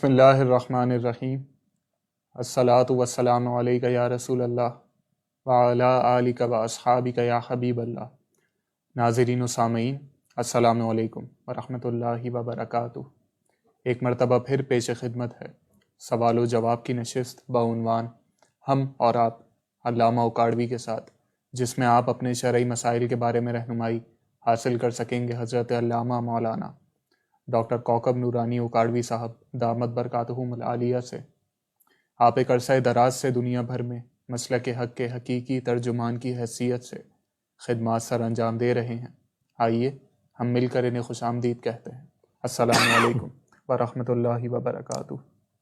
بسم اللہ الرحمن الرحیم۔ الصلاۃ والسلام علیک یا رسول اللہ وعلی آلک و اصحابک یا حبیب اللہ۔ ناظرین و سامعین، السلام علیکم ورحمۃ اللہ وبرکاتہ۔ ایک مرتبہ پھر پیش خدمت ہے سوال و جواب کی نشست بعنوان ہم اور آپ علامہ اکاڑوی کے ساتھ، جس میں آپ اپنے شرعی مسائل کے بارے میں رہنمائی حاصل کر سکیں گے حضرت علامہ مولانا ڈاکٹر کوکب نورانی اکاڑوی صاحب دامت برکاتہم العالیہ سے۔ آپ ایک عرصہ دراز سے دنیا بھر میں مسلک حق کے حقیقی ترجمان کی حیثیت سے خدمات سر انجام دے رہے ہیں۔ آئیے ہم مل کر انہیں خوش آمدید کہتے ہیں۔ السلام علیکم ورحمۃ اللہ وبرکاتہ۔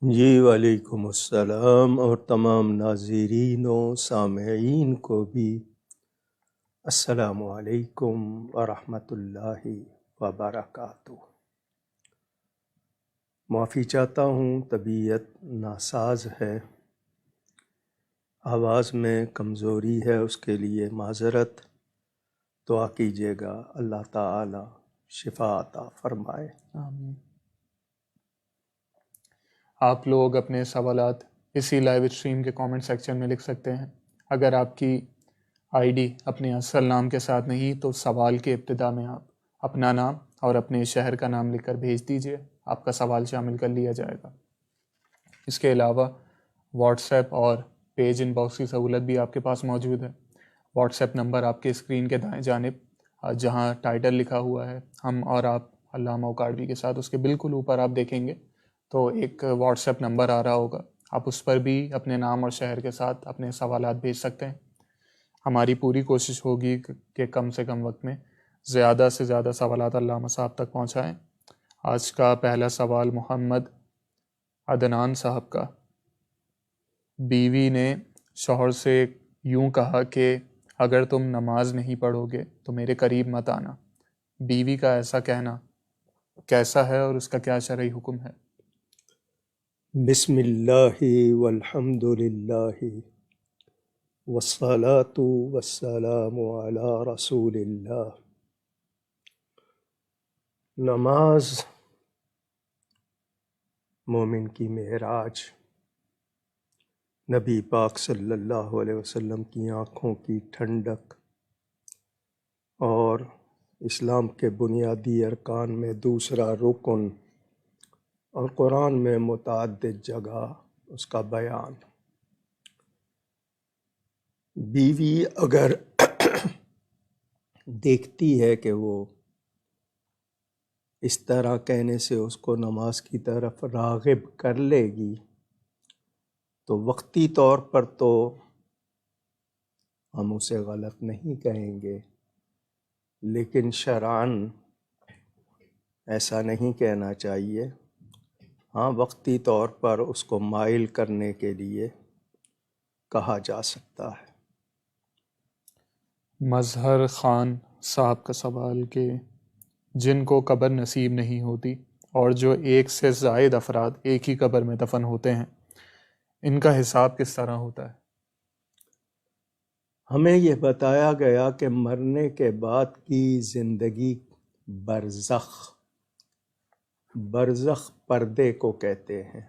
جی وعلیکم السلام، اور تمام ناظرین و سامعین کو بھی السلام علیکم ورحمۃ اللہ وبرکاتہ۔ معافی چاہتا ہوں، طبیعت ناساز ہے، آواز میں کمزوری ہے، اس کے لیے معذرت۔ دعا کیجیے گا اللہ تعالی شفا عطا فرمائے۔ آمین۔ آپ لوگ اپنے سوالات اسی لائیو اسٹریم کے کامنٹ سیکشن میں لکھ سکتے ہیں۔ اگر آپ کی آئی ڈی اپنے اصل نام کے ساتھ نہیں تو سوال کے ابتدا میں آپ اپنا نام اور اپنے شہر کا نام لکھ کر بھیج دیجیے، آپ کا سوال شامل کر لیا جائے گا۔ اس کے علاوہ واٹس ایپ اور پیج ان باکس کی سہولت بھی آپ کے پاس موجود ہے۔ واٹس ایپ نمبر آپ کے اسکرین کے دائیں جانب جہاں ٹائٹل لکھا ہوا ہے ہم اور آپ علامہ اکاڑوی کے ساتھ، اس کے بالکل اوپر آپ دیکھیں گے تو ایک واٹس ایپ نمبر آ رہا ہوگا، آپ اس پر بھی اپنے نام اور شہر کے ساتھ اپنے سوالات بھیج سکتے ہیں۔ ہماری پوری کوشش ہوگی کہ کم سے کم وقت میں زیادہ سے زیادہ سوالات علامہ صاحب تک پہنچائیں۔ آج کا پہلا سوال محمد عدنان صاحب کا۔ بیوی نے شوہر سے یوں کہا کہ اگر تم نماز نہیں پڑھو گے تو میرے قریب مت آنا۔ بیوی کا ایسا کہنا کیسا ہے اور اس کا کیا شرعی حکم ہے؟ بسم اللہ والحمد للہ والصلاة والسلام علی رسول اللہ۔ نماز مومن کی معراج، نبی پاک صلی اللہ علیہ وسلم کی آنکھوں کی ٹھنڈک، اور اسلام کے بنیادی ارکان میں دوسرا رکن، اور قرآن میں متعدد جگہ اس کا بیان۔ بیوی اگر دیکھتی ہے کہ وہ اس طرح کہنے سے اس کو نماز کی طرف راغب کر لے گی تو وقتی طور پر تو ہم اسے غلط نہیں کہیں گے، لیکن شرعاً ایسا نہیں کہنا چاہیے۔ ہاں، وقتی طور پر اس کو مائل کرنے کے لیے کہا جا سکتا ہے۔ مظہر خان صاحب کا سوال کہ جن کو قبر نصیب نہیں ہوتی اور جو ایک سے زائد افراد ایک ہی قبر میں دفن ہوتے ہیں، ان کا حساب کس طرح ہوتا ہے؟ ہمیں یہ بتایا گیا کہ مرنے کے بعد کی زندگی برزخ پردے کو کہتے ہیں،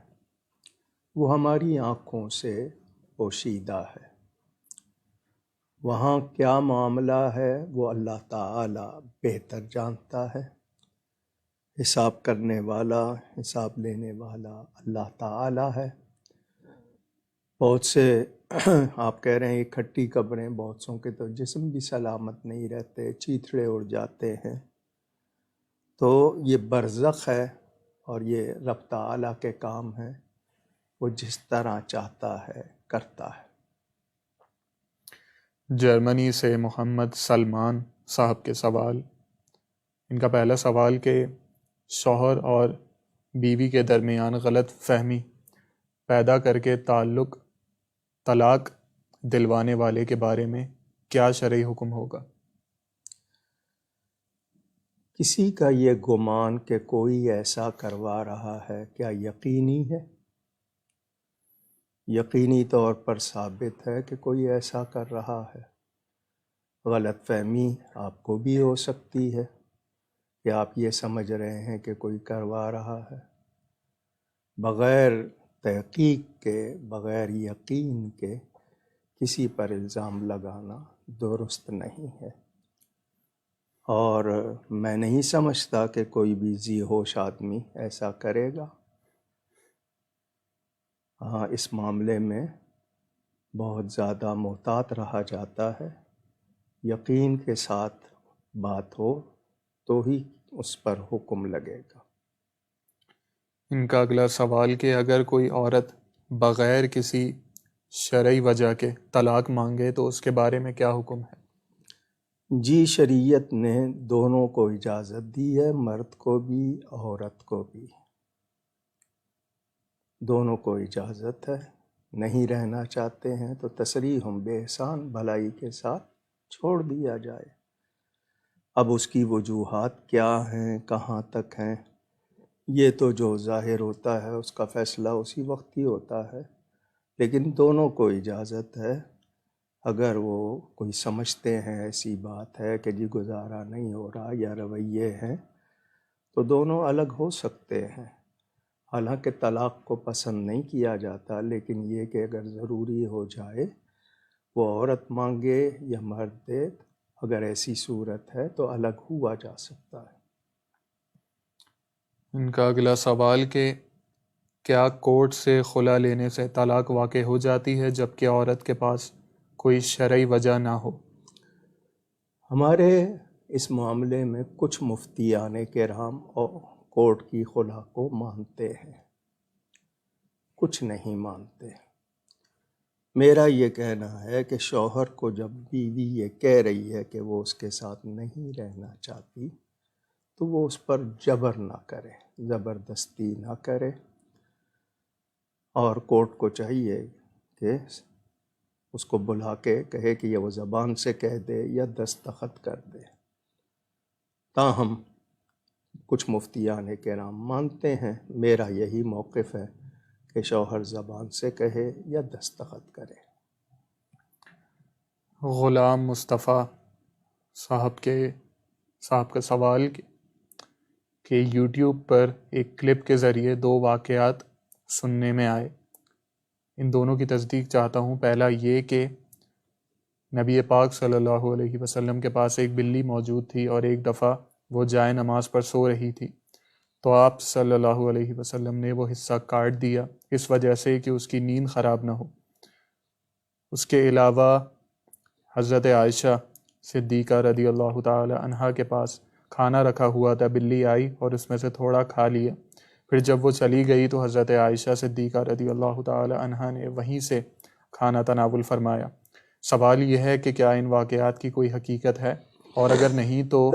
وہ ہماری آنکھوں سے پوشیدہ ہے۔ وہاں کیا معاملہ ہے وہ اللہ تعالی بہتر جانتا ہے۔ حساب کرنے والا، حساب لینے والا اللہ تعالی ہے۔ بہت سے آپ کہہ رہے ہیں اکٹھی قبریں، بہت سوں کے تو جسم بھی سلامت نہیں رہتے، چیتھڑے اڑ جاتے ہیں۔ تو یہ برزخ ہے اور یہ رب تعالی کے کام ہیں، وہ جس طرح چاہتا ہے کرتا ہے۔ جرمنی سے محمد سلمان صاحب کے سوال۔ ان کا پہلا سوال کہ شوہر اور بیوی کے درمیان غلط فہمی پیدا کر کے طلاق دلوانے والے کے بارے میں کیا شرعی حکم ہوگا؟ کسی کا یہ گمان کہ کوئی ایسا کروا رہا ہے کیا یقینی ہے؟ یقینی طور پر ثابت ہے کہ کوئی ایسا کر رہا ہے۔ غلط فہمی آپ کو بھی ہو سکتی ہے کہ آپ یہ سمجھ رہے ہیں کہ کوئی کروا رہا ہے، بغیر تحقیق کے، بغیر یقین کے کسی پر الزام لگانا درست نہیں ہے، اور میں نہیں سمجھتا کہ کوئی بھی ذی ہوش آدمی ایسا کرے گا۔ ہاں، اس معاملے میں بہت زیادہ محتاط رہا جاتا ہے۔ یقین کے ساتھ بات ہو تو ہی اس پر حکم لگے گا۔ ان کا اگلا سوال کہ اگر کوئی عورت بغیر کسی شرعی وجہ کے طلاق مانگے تو اس کے بارے میں کیا حکم ہے؟ جی، شریعت نے دونوں کو اجازت دی ہے، مرد کو بھی عورت کو بھی، دونوں کو اجازت ہے۔ نہیں رہنا چاہتے ہیں تو تصریح بے احسان بھلائی کے ساتھ چھوڑ دیا جائے۔ اب اس کی وجوہات کیا ہیں، کہاں تک ہیں، یہ تو جو ظاہر ہوتا ہے اس کا فیصلہ اسی وقت ہی ہوتا ہے، لیکن دونوں کو اجازت ہے۔ اگر وہ کوئی سمجھتے ہیں ایسی بات ہے کہ جی گزارا نہیں ہو رہا یا رویے ہیں، تو دونوں الگ ہو سکتے ہیں۔ حالانکہ طلاق کو پسند نہیں کیا جاتا، لیکن یہ کہ اگر ضروری ہو جائے، وہ عورت مانگے یا مرد دے، اگر ایسی صورت ہے تو الگ ہوا جا سکتا ہے۔ ان کا اگلا سوال کہ کیا کورٹ سے خلا لینے سے طلاق واقع ہو جاتی ہے جبکہ عورت کے پاس کوئی شرعی وجہ نہ ہو؟ ہمارے اس معاملے میں کچھ مفتیان کرام اور کورٹ کی خلا کو مانتے ہیں، کچھ نہیں مانتے۔ میرا یہ کہنا ہے کہ شوہر کو جب بیوی یہ کہہ رہی ہے کہ وہ اس کے ساتھ نہیں رہنا چاہتی تو وہ اس پر جبر نہ کرے، زبردستی نہ کرے، اور کورٹ کو چاہیے کہ اس کو بلا کے کہے کہ یہ وہ زبان سے کہہ دے یا دستخط کر دے۔ تاہم کچھ مفتیان کرام مانتے ہیں، میرا یہی موقف ہے کہ شوہر زبان سے کہے یا دستخط کرے۔ غلام مصطفیٰ صاحب کا سوال کہ یوٹیوب پر ایک کلپ کے ذریعے دو واقعات سننے میں آئے، ان دونوں کی تصدیق چاہتا ہوں۔ پہلا یہ کہ نبی پاک صلی اللہ علیہ وسلم کے پاس ایک بلی موجود تھی اور ایک دفعہ وہ جائے نماز پر سو رہی تھی تو آپ صلی اللہ علیہ وسلم نے وہ حصہ کاٹ دیا اس وجہ سے کہ اس کی نیند خراب نہ ہو۔ اس کے علاوہ حضرت عائشہ صدیقہ رضی اللہ تعالی عنہا کے پاس کھانا رکھا ہوا تھا، بلی آئی اور اس میں سے تھوڑا کھا لیا، پھر جب وہ چلی گئی تو حضرت عائشہ صدیقہ رضی اللہ تعالی عنہا نے وہیں سے کھانا تناول فرمایا۔ سوال یہ ہے کہ کیا ان واقعات کی کوئی حقیقت ہے، اور اگر نہیں تو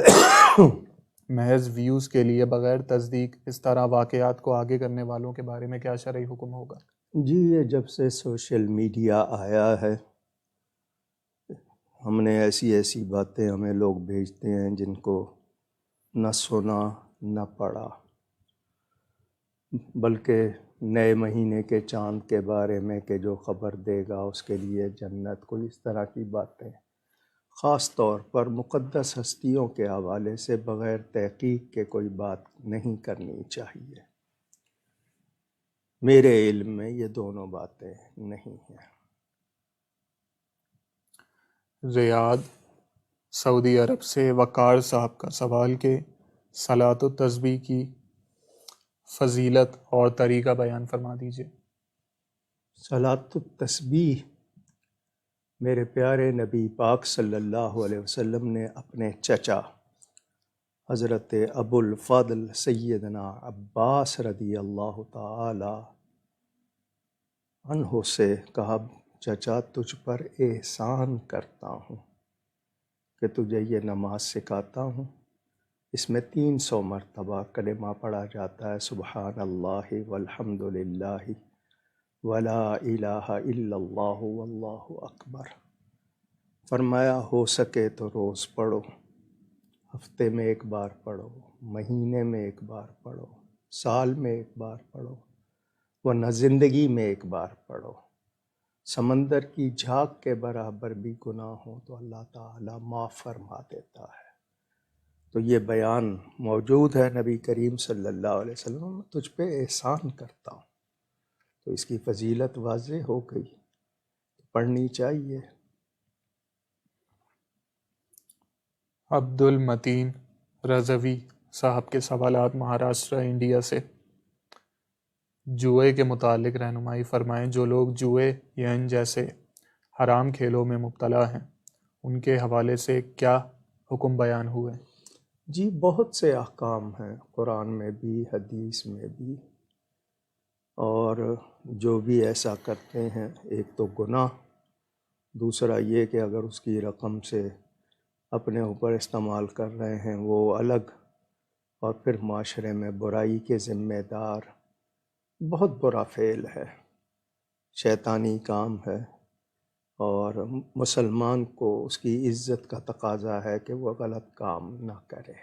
محض ویوز کے لیے بغیر تصدیق اس طرح واقعات کو آگے کرنے والوں کے بارے میں کیا شرعی حکم ہوگا؟ جی، یہ جب سے سوشل میڈیا آیا ہے، ہم نے ایسی باتیں ہمیں لوگ بھیجتے ہیں جن کو نہ سنا نہ پڑھا، بلکہ نئے مہینے کے چاند کے بارے میں کہ جو خبر دے گا اس کے لیے جنت، کوئی اس طرح کی باتیں، خاص طور پر مقدس ہستیوں کے حوالے سے بغیر تحقیق کے کوئی بات نہیں کرنی چاہیے۔ میرے علم میں یہ دونوں باتیں نہیں ہیں۔ ریاض سعودی عرب سے وقار صاحب کا سوال کہ صلاۃ و تسبیح کی فضیلت اور طریقہ بیان فرما دیجیے۔ صلاۃ التسبیح میرے پیارے نبی پاک صلی اللہ علیہ وسلم نے اپنے چچا حضرت ابو الفضل سیدنا عباس رضی اللہ تعالی عنہ سے کہا، چچا تجھ پر احسان کرتا ہوں کہ تجھے یہ نماز سکھاتا ہوں، اس میں 300 مرتبہ کلمہ پڑھا جاتا ہے، سبحان اللہ والحمد للہ ولا الہ الا اللہ واللہ اکبر۔ فرمایا ہو سکے تو روز پڑھو، ہفتے میں ایک بار پڑھو، مہینے میں ایک بار پڑھو، سال میں ایک بار پڑھو، ورنہ زندگی میں ایک بار پڑھو۔ سمندر کی جھاگ کے برابر بھی گناہ ہو تو اللہ تعالیٰ معاف فرما دیتا ہے۔ تو یہ بیان موجود ہے نبی کریم صلی اللہ علیہ وسلم، تجھ پہ احسان کرتا ہوں۔ تو اس کی فضیلت واضح ہو گئی، پڑھنی چاہیے۔ عبد المتین رضوی صاحب کے سوالات مہاراشٹر انڈیا سے، جوئے کے متعلق رہنمائی فرمائیں۔ جو لوگ جوئے یا ان جیسے حرام کھیلوں میں مبتلا ہیں ان کے حوالے سے کیا حکم بیان ہوئے؟ جی بہت سے احکام ہیں قرآن میں بھی حدیث میں بھی، اور جو بھی ایسا کرتے ہیں، ایک تو گناہ، دوسرا یہ کہ اگر اس کی رقم سے اپنے اوپر استعمال کر رہے ہیں وہ الگ، اور پھر معاشرے میں برائی کے ذمہ دار، بہت برا فعل ہے، شیطانی کام ہے، اور مسلمان کو اس کی عزت کا تقاضا ہے کہ وہ غلط کام نہ کرے۔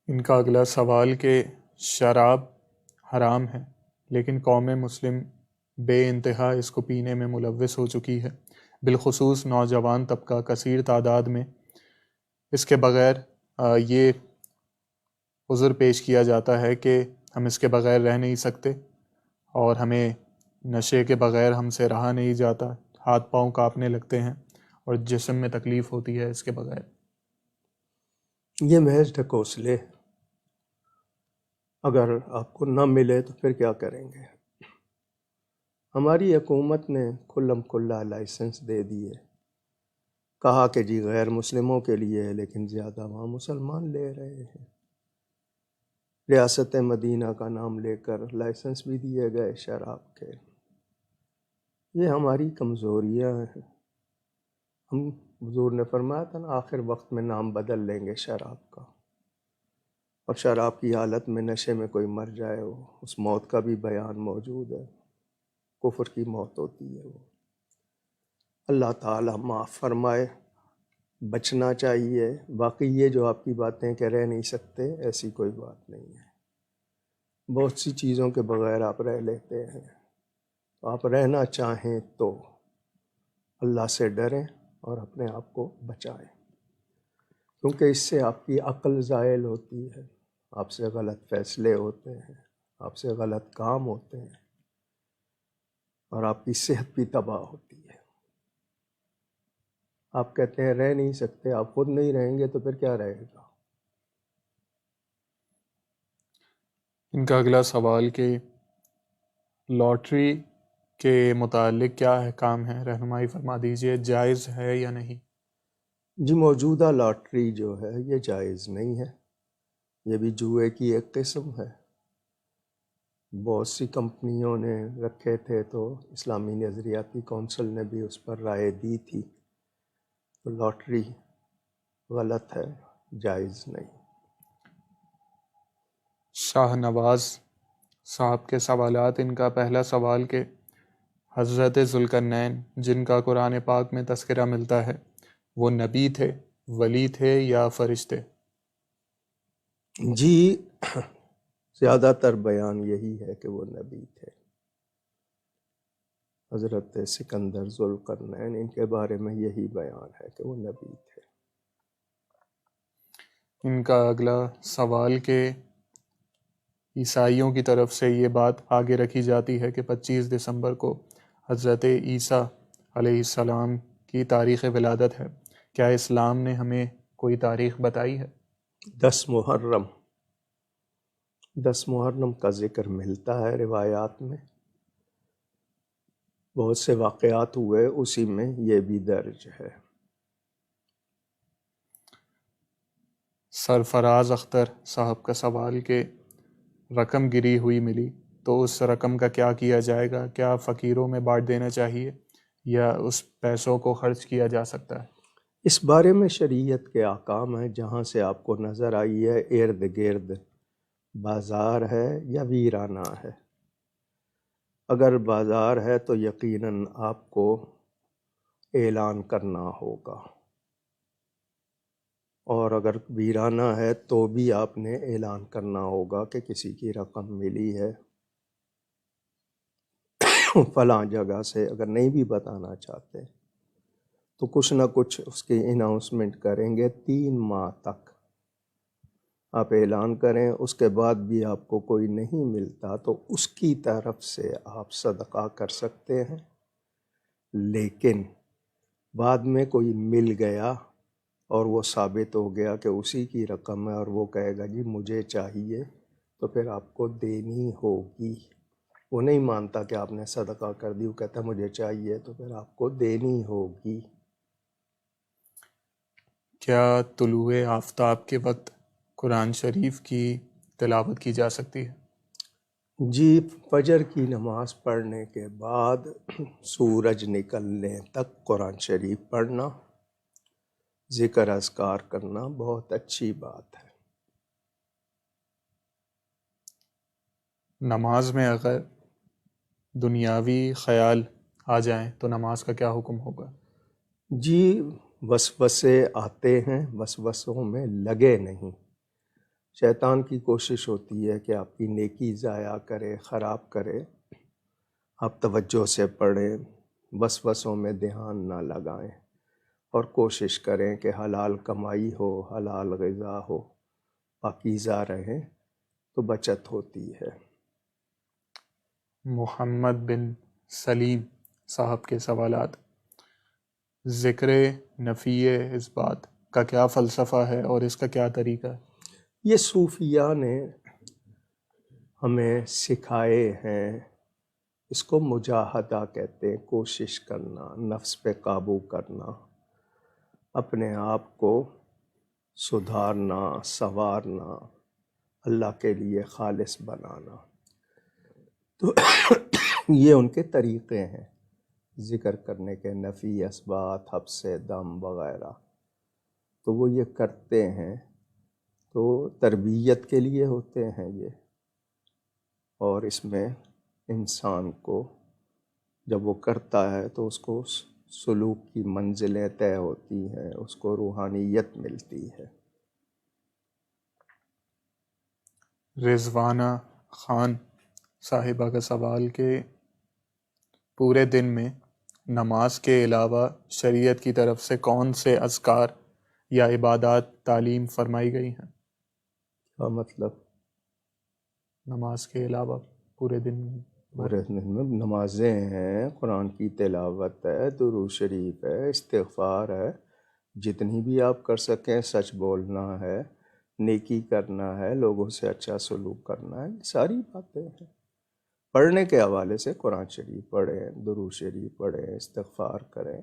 ان کا اگلا سوال کہ شراب حرام ہے لیکن قوم مسلم بے انتہا اس کو پینے میں ملوث ہو چکی ہے، بالخصوص نوجوان طبقہ کثیر تعداد میں۔ اس کے بغیر یہ عذر پیش کیا جاتا ہے کہ ہم اس کے بغیر رہ نہیں سکتے، اور ہمیں نشے کے بغیر ہم سے رہا نہیں جاتا، ہاتھ پاؤں کانپنے لگتے ہیں اور جسم میں تکلیف ہوتی ہے اس کے بغیر۔ یہ محض ڈھکوسلے، اگر آپ کو نہ ملے تو پھر کیا کریں گے؟ ہماری حکومت نے کھلم کھلا لائسنس دے دیے، کہا کہ جی غیر مسلموں کے لیے ہے، لیکن زیادہ وہاں مسلمان لے رہے ہیں۔ ریاست مدینہ کا نام لے کر لائسنس بھی دیے گئے شراب کے۔ یہ ہماری کمزوریاں ہیں۔ ہم حضور نے فرمایا تھا نا، آخر وقت میں نام بدل لیں گے شراب کا، اور شراب کی حالت میں نشے میں کوئی مر جائے وہ اس موت کا بھی بیان موجود ہے، کفر کی موت ہوتی ہے وہ۔ اللہ تعالیٰ معاف فرمائے، بچنا چاہیے۔ باقی یہ جو آپ کی باتیں کہ رہ نہیں سکتے، ایسی کوئی بات نہیں ہے، بہت سی چیزوں کے بغیر آپ رہ لیتے ہیں۔ تو آپ رہنا چاہیں تو اللہ سے ڈریں اور اپنے آپ کو بچائیں، کیونکہ اس سے آپ کی عقل زائل ہوتی ہے، آپ سے غلط فیصلے ہوتے ہیں، آپ سے غلط کام ہوتے ہیں، اور آپ کی صحت بھی تباہ ہوتی ہے۔ آپ کہتے ہیں رہ نہیں سکتے، آپ خود نہیں رہیں گے تو پھر کیا رہے گا؟ ان کا اگلا سوال کہ لاٹری کے متعلق کیا احکام ہے، رہنمائی فرما دیجیے، جائز ہے یا نہیں؟ جی موجودہ لاٹری جو ہے یہ جائز نہیں ہے، یہ بھی جوئے کی ایک قسم ہے۔ بہت سی کمپنیوں نے رکھے تھے تو اسلامی نظریاتی کونسل نے بھی اس پر رائے دی تھی، تو لاٹری غلط ہے، جائز نہیں۔ شاہ نواز صاحب کے سوالات، ان کا پہلا سوال کہ حضرت ذوالقرنین جن کا قرآن پاک میں تذکرہ ملتا ہے وہ نبی تھے، ولی تھے یا فرشتے؟ جی زیادہ تر بیان یہی ہے کہ وہ نبی تھے۔ حضرت سکندر ذوالقرنین، ان کے بارے میں یہی بیان ہے کہ وہ نبی تھے۔ ان کا اگلا سوال کہ عیسائیوں کی طرف سے یہ بات آگے رکھی جاتی ہے کہ 25 دسمبر کو حضرت عیسیٰ علیہ السلام کی تاریخ ولادت ہے، کیا اسلام نے ہمیں کوئی تاریخ بتائی ہے؟ 10 محرم کا ذکر ملتا ہے روایات میں، بہت سے واقعات ہوئے، اسی میں یہ بھی درج ہے۔ سرفراز اختر صاحب کا سوال کہ رقم گری ہوئی ملی تو اس رقم کا کیا کیا جائے گا؟ کیا فقیروں میں بانٹ دینا چاہیے یا اس پیسوں کو خرچ کیا جا سکتا ہے؟ اس بارے میں شریعت کے احکام ہیں، جہاں سے آپ کو نظر آئی ہے ارد گرد بازار ہے یا ویرانہ ہے۔ اگر بازار ہے تو یقیناً آپ کو اعلان کرنا ہوگا، اور اگر ویرانہ ہے تو بھی آپ نے اعلان کرنا ہوگا کہ کسی کی رقم ملی ہے فلاں جگہ سے۔ اگر نہیں بھی بتانا چاہتے تو کچھ نہ کچھ اس کی اناؤنسمنٹ کریں گے 3 ماہ تک۔ آپ اعلان کریں، اس کے بعد بھی آپ کو کوئی نہیں ملتا تو اس کی طرف سے آپ صدقہ کر سکتے ہیں۔ لیکن بعد میں کوئی مل گیا اور وہ ثابت ہو گیا کہ اسی کی رقم ہے اور وہ کہے گا جی مجھے چاہیے، تو پھر آپ کو دینی ہوگی۔ وہ نہیں مانتا کہ آپ نے صدقہ کر دی، وہ کہتا ہے مجھے چاہیے، تو پھر آپ کو دینی ہوگی۔ کیا طلوع آفتاب کے وقت قرآن شریف کی تلاوت کی جا سکتی ہے؟ جی، فجر کی نماز پڑھنے کے بعد سورج نکلنے تک قرآن شریف پڑھنا، ذکر اذکار کرنا بہت اچھی بات ہے۔ نماز میں اگر دنیاوی خیال آ جائیں تو نماز کا کیا حکم ہوگا؟ جی، وسوسے آتے ہیں، وسوسوں میں لگے نہیں۔ شیطان کی کوشش ہوتی ہے کہ آپ کی نیکی ضائع کرے، خراب کرے۔ آپ توجہ سے پڑھیں، وسوسوں میں دھیان نہ لگائیں، اور کوشش کریں کہ حلال کمائی ہو، حلال غذا ہو، پاکیزہ رہیں تو بچت ہوتی ہے۔ محمد بن سلیم صاحب کے سوالات: ذکر نفی اثبات کا کیا فلسفہ ہے اور اس کا کیا طریقہ ہے؟ یہ صوفیاء نے ہمیں سکھائے ہیں۔ اس کو مجاہدہ کہتے ہیں، کوشش کرنا، نفس پہ قابو کرنا، اپنے آپ کو سدھارنا، سنوارنا، اللہ کے لیے خالص بنانا۔ تو یہ ان کے طریقے ہیں ذکر کرنے کے، نفی اثبات، حبس دم وغیرہ۔ تو وہ یہ کرتے ہیں، تو تربیت کے لیے ہوتے ہیں یہ، اور اس میں انسان کو جب وہ کرتا ہے تو اس کو سلوک کی منزلیں طے ہوتی ہیں، اس کو روحانیت ملتی ہے۔ رضوانہ خان صاحبہ کا سوال کہ پورے دن میں نماز کے علاوہ شریعت کی طرف سے کون سے اذکار یا عبادات تعلیم فرمائی گئی ہیں؟ کیا مطلب؟ نماز کے علاوہ پورے دن پورے دن میں نمازیں ہیں، قرآن کی تلاوت ہے، درود شریف ہے، استغفار ہے، جتنی بھی آپ کر سکیں، سچ بولنا ہے، نیکی کرنا ہے، لوگوں سے اچھا سلوک کرنا ہے، یہ ساری باتیں ہیں۔ پڑھنے کے حوالے سے قرآن شریف پڑھیں، درود شریف پڑھیں، استغفار کریں،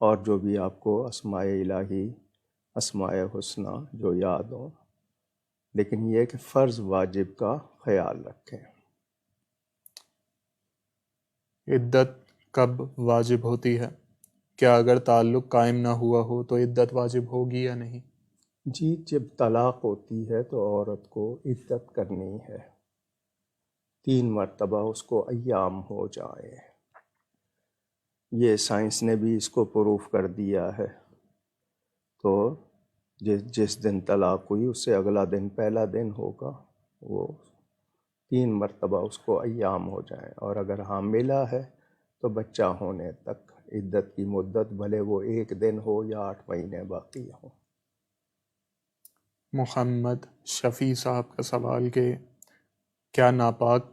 اور جو بھی آپ کو اسماء الہی، اسماء حسنہ جو یاد ہوں، لیکن یہ کہ فرض واجب کا خیال رکھیں۔ عدت کب واجب ہوتی ہے؟ کیا اگر تعلق قائم نہ ہوا ہو تو عدت واجب ہوگی یا نہیں؟ جی، جب طلاق ہوتی ہے تو عورت کو عدت کرنی ہے، 3 مرتبہ اس کو ایام ہو جائیں۔ یہ سائنس نے بھی اس کو پروف کر دیا ہے۔ تو جس دن طلاق ہوئی اس سے اگلا دن پہلا دن ہوگا، وہ 3 مرتبہ اس کو ایام ہو جائیں، اور اگر حاملہ ہے تو بچہ ہونے تک عدت کی مدت بھلے وہ 1 دن ہو یا 8 مہینے باقی ہوں۔ محمد شفیع صاحب کا سوال کہ کیا ناپاک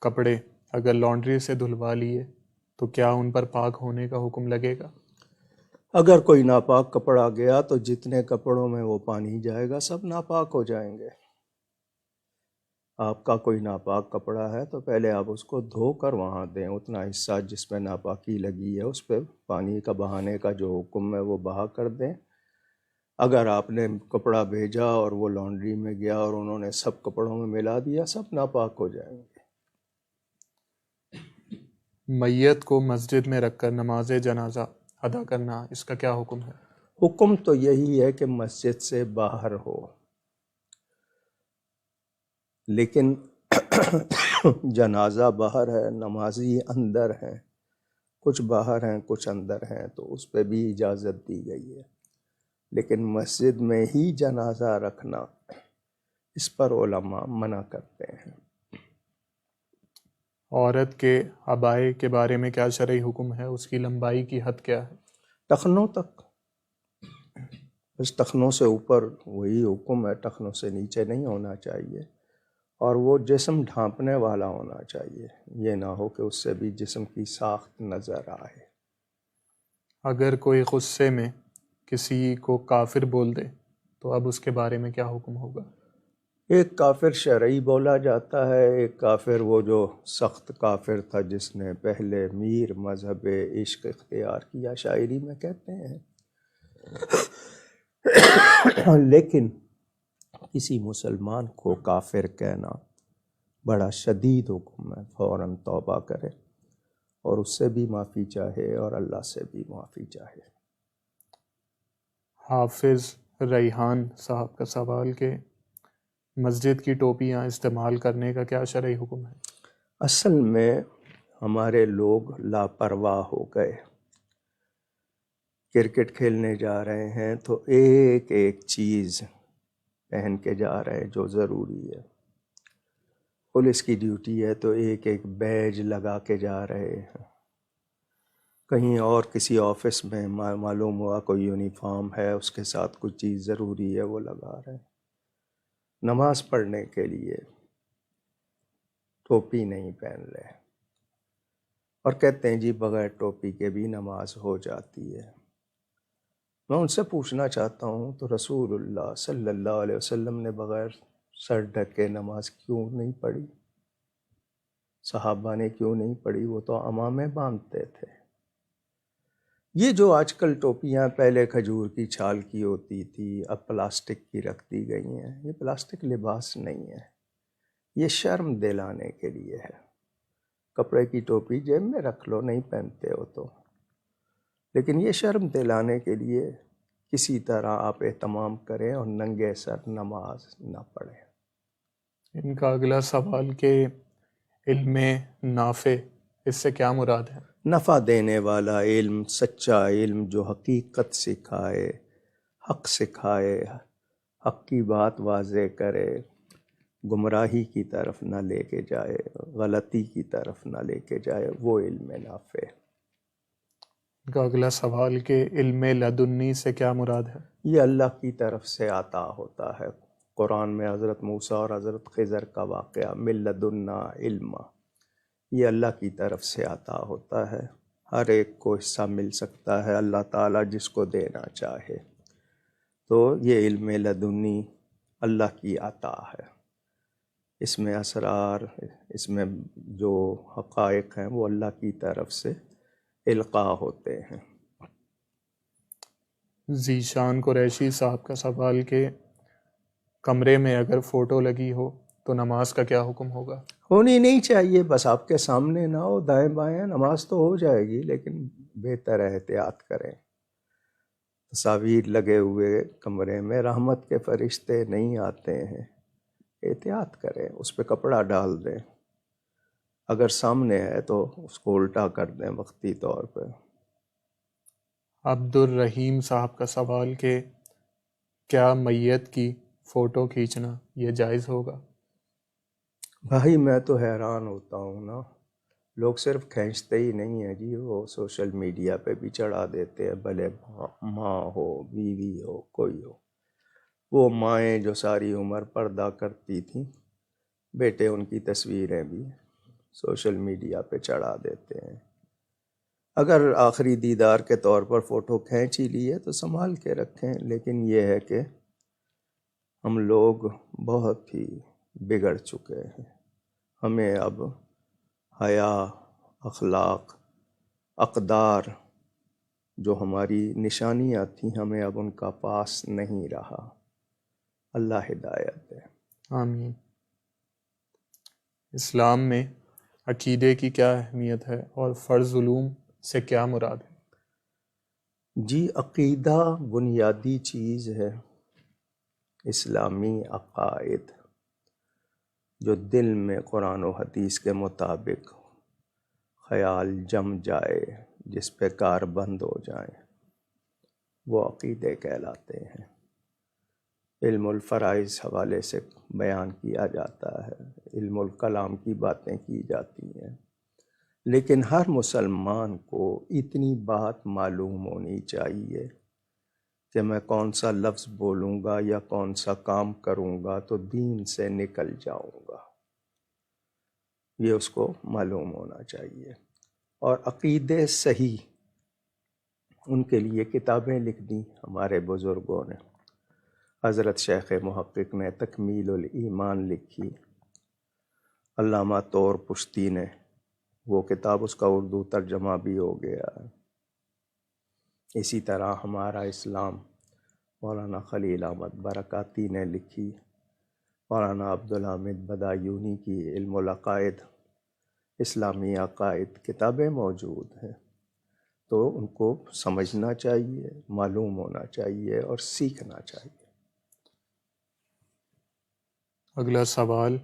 کپڑے اگر لانڈری سے دھلوا لیے تو کیا ان پر پاک ہونے کا حکم لگے گا؟ اگر کوئی ناپاک کپڑا گیا تو جتنے کپڑوں میں وہ پانی جائے گا سب ناپاک ہو جائیں گے۔ آپ کا کوئی ناپاک کپڑا ہے تو پہلے آپ اس کو دھو کر وہاں دیں، اتنا حصہ جس میں ناپاکی لگی ہے اس پہ پانی کا بہانے کا جو حکم ہے وہ بہا کر دیں۔ اگر آپ نے کپڑا بھیجا اور وہ لانڈری میں گیا اور انہوں نے سب کپڑوں میں ملا دیا، سب ناپاک ہو جائیں گے۔ میت کو مسجد میں رکھ کر نماز جنازہ ادا کرنا، اس کا کیا حکم ہے؟ حکم تو یہی ہے کہ مسجد سے باہر ہو، لیکن جنازہ باہر ہے، نمازی اندر ہیں، کچھ باہر ہیں کچھ اندر ہیں، تو اس پہ بھی اجازت دی گئی ہے، لیکن مسجد میں ہی جنازہ رکھنا اس پر علماء منع کرتے ہیں۔ عورت کے عبائے کے بارے میں کیا شرعی حکم ہے؟ اس کی لمبائی کی حد کیا ہے؟ ٹخنوں تک۔ بس ٹخنوں سے اوپر وہی حکم ہے، ٹخنوں سے نیچے نہیں ہونا چاہیے، اور وہ جسم ڈھانپنے والا ہونا چاہیے، یہ نہ ہو کہ اس سے بھی جسم کی ساخت نظر آئے۔ اگر کوئی غصے میں کسی کو کافر بول دے تو اب اس کے بارے میں کیا حکم ہوگا؟ ایک کافر شرعی بولا جاتا ہے، ایک کافر وہ جو سخت کافر تھا جس نے پہلے میر مذہب عشق اختیار کیا، شاعری میں کہتے ہیں۔ لیکن کسی مسلمان کو کافر کہنا بڑا شدید حکم ہے، فوراً توبہ کرے اور اس سے بھی معافی چاہے اور اللہ سے بھی معافی چاہے۔ حافظ ریحان صاحب کا سوال کہ مسجد کی ٹوپیاں استعمال کرنے کا کیا شرعی حکم ہے؟ اصل میں ہمارے لوگ لاپرواہ ہو گئے، کرکٹ کھیلنے جا رہے ہیں تو ایک ایک چیز پہن کے جا رہے ہیں جو ضروری ہے، پولیس کی ڈیوٹی ہے تو ایک ایک بیج لگا کے جا رہے ہیں، کہیں اور کسی آفس میں معلوم ہوا کوئی یونیفارم ہے اس کے ساتھ کچھ چیز ضروری ہے وہ لگا رہے ہیں۔ نماز پڑھنے کے لیے ٹوپی نہیں پہن رہے اور کہتے ہیں جی بغیر ٹوپی کے بھی نماز ہو جاتی ہے۔ میں ان سے پوچھنا چاہتا ہوں تو رسول اللہ صلی اللہ علیہ وسلم نے بغیر سر ڈھکے نماز کیوں نہیں پڑھی؟ صحابہ نے کیوں نہیں پڑھی؟ وہ تو عمامے باندھتے تھے۔ یہ جو آج کل ٹوپیاں پہلے کھجور کی چھال کی ہوتی تھی اب پلاسٹک کی رکھ دی گئی ہیں، یہ پلاسٹک لباس نہیں ہے، یہ شرم دلانے کے لیے ہے۔ کپڑے کی ٹوپی جیب میں رکھ لو، نہیں پہنتے ہو تو، لیکن یہ شرم دلانے کے لیے کسی طرح آپ اہتمام کریں اور ننگے سر نماز نہ پڑھیں۔ ان کا اگلا سوال کہ علم نافع، اس سے کیا مراد ہے؟ نفع دینے والا علم، سچا علم جو حقیقت سکھائے، حق سکھائے، حق کی بات واضح کرے، گمراہی کی طرف نہ لے کے جائے، غلطی کی طرف نہ لے کے جائے، وہ علم نافع۔ ان کا اگلا سوال کہ علم لدنی سے کیا مراد ہے؟ یہ اللہ کی طرف سے عطا ہوتا ہے۔ قرآن میں حضرت موسیٰ اور حضرت خضر کا واقعہ، من لدنا علما، یہ اللہ کی طرف سے عطا ہوتا ہے، ہر ایک کو حصہ مل سکتا ہے، اللہ تعالیٰ جس کو دینا چاہے۔ تو یہ علم لدنی اللہ کی عطا ہے، اس میں اسرار، اس میں جو حقائق ہیں وہ اللہ کی طرف سے القاء ہوتے ہیں۔ ذیشان قریشی صاحب کا سوال کہ کمرے میں اگر فوٹو لگی ہو تو نماز کا کیا حکم ہوگا؟ ہونی نہیں چاہیے، بس آپ کے سامنے نہ ہو، دائیں بائیں، نماز تو ہو جائے گی لیکن بہتر ہے احتیاط کریں۔ تصاویر لگے ہوئے کمرے میں رحمت کے فرشتے نہیں آتے ہیں، احتیاط کریں، اس پہ کپڑا ڈال دیں، اگر سامنے ہے تو اس کو الٹا کر دیں وقتی طور پہ۔ عبد الرحیم صاحب کا سوال کہ کیا میت کی فوٹو کھینچنا یہ جائز ہوگا؟ بھائی میں تو حیران ہوتا ہوں نا، لوگ صرف کھینچتے ہی نہیں ہیں جی، وہ سوشل میڈیا پہ بھی چڑھا دیتے ہیں، بھلے ماں ہو، بیوی ہو، کوئی ہو۔ وہ مائیں جو ساری عمر پردہ کرتی تھیں، بیٹے ان کی تصویریں بھی سوشل میڈیا پہ چڑھا دیتے ہیں۔ اگر آخری دیدار کے طور پر فوٹو کھینچ ہی لی ہے تو سنبھال کے رکھیں، لیکن یہ ہے کہ ہم لوگ بہت ہی بگڑ چکے ہیں، ہمیں اب حیا، اخلاق، اقدار جو ہماری نشانیاں تھیں ہمیں اب ان کا پاس نہیں رہا۔ اللہ ہدایت دے۔ آمین۔ اسلام میں عقیدے کی کیا اہمیت ہے اور فرض علوم سے کیا مراد ہے؟ جی عقیدہ بنیادی چیز ہے، اسلامی عقائد جو دل میں قرآن و حدیث کے مطابق خیال جم جائے، جس پہ کار بند ہو جائیں، وہ عقیدے کہلاتے ہیں۔ علم الفرائض حوالے سے بیان کیا جاتا ہے، علم الکلام کی باتیں کی جاتی ہیں، لیکن ہر مسلمان کو اتنی بات معلوم ہونی چاہیے کہ میں کون سا لفظ بولوں گا یا کون سا کام کروں گا تو دین سے نکل جاؤں گا، یہ اس کو معلوم ہونا چاہیے۔ اور عقیدے صحیح، ان کے لیے کتابیں لکھ دی ہمارے بزرگوں نے۔ حضرت شیخ محقق نے تکمیل الایمان لکھی، علامہ طور پشتی نے، وہ کتاب اس کا اردو ترجمہ بھی ہو گیا ہے۔ اسی طرح ہمارا اسلام مولانا خلیل احمد برکاتی نے لکھی، مولانا عبدالحمید بدایونی کی علم العقائد، اسلامی عقائد کتابیں موجود ہیں، تو ان کو سمجھنا چاہیے، معلوم ہونا چاہیے اور سیکھنا چاہیے۔ اگلا سوال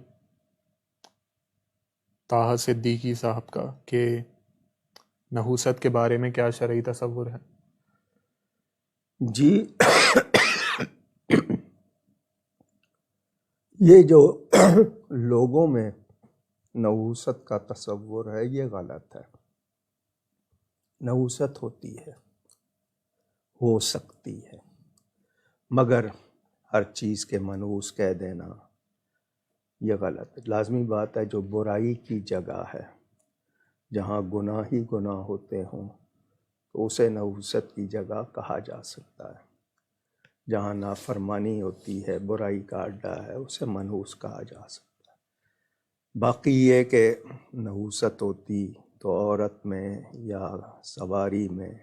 طاہا صدیقی صاحب کا کہ نحوست کے بارے میں کیا شرعی تصور ہے؟ جی یہ جو لوگوں میں نحوست کا تصور ہے یہ غلط ہے۔ نحوست ہوتی ہے، ہو سکتی ہے، مگر ہر چیز کے منحوس کہہ دینا یہ غلط ہے۔ لازمی بات ہے جو برائی کی جگہ ہے، جہاں گناہ ہی گناہ ہوتے ہوں تو اسے نحوست کی جگہ کہا جا سکتا ہے۔ جہاں نافرمانی ہوتی ہے، برائی کا اڈا ہے، اسے منحوس کہا جا سکتا ہے۔ باقی یہ کہ نحوست ہوتی تو عورت میں یا سواری میں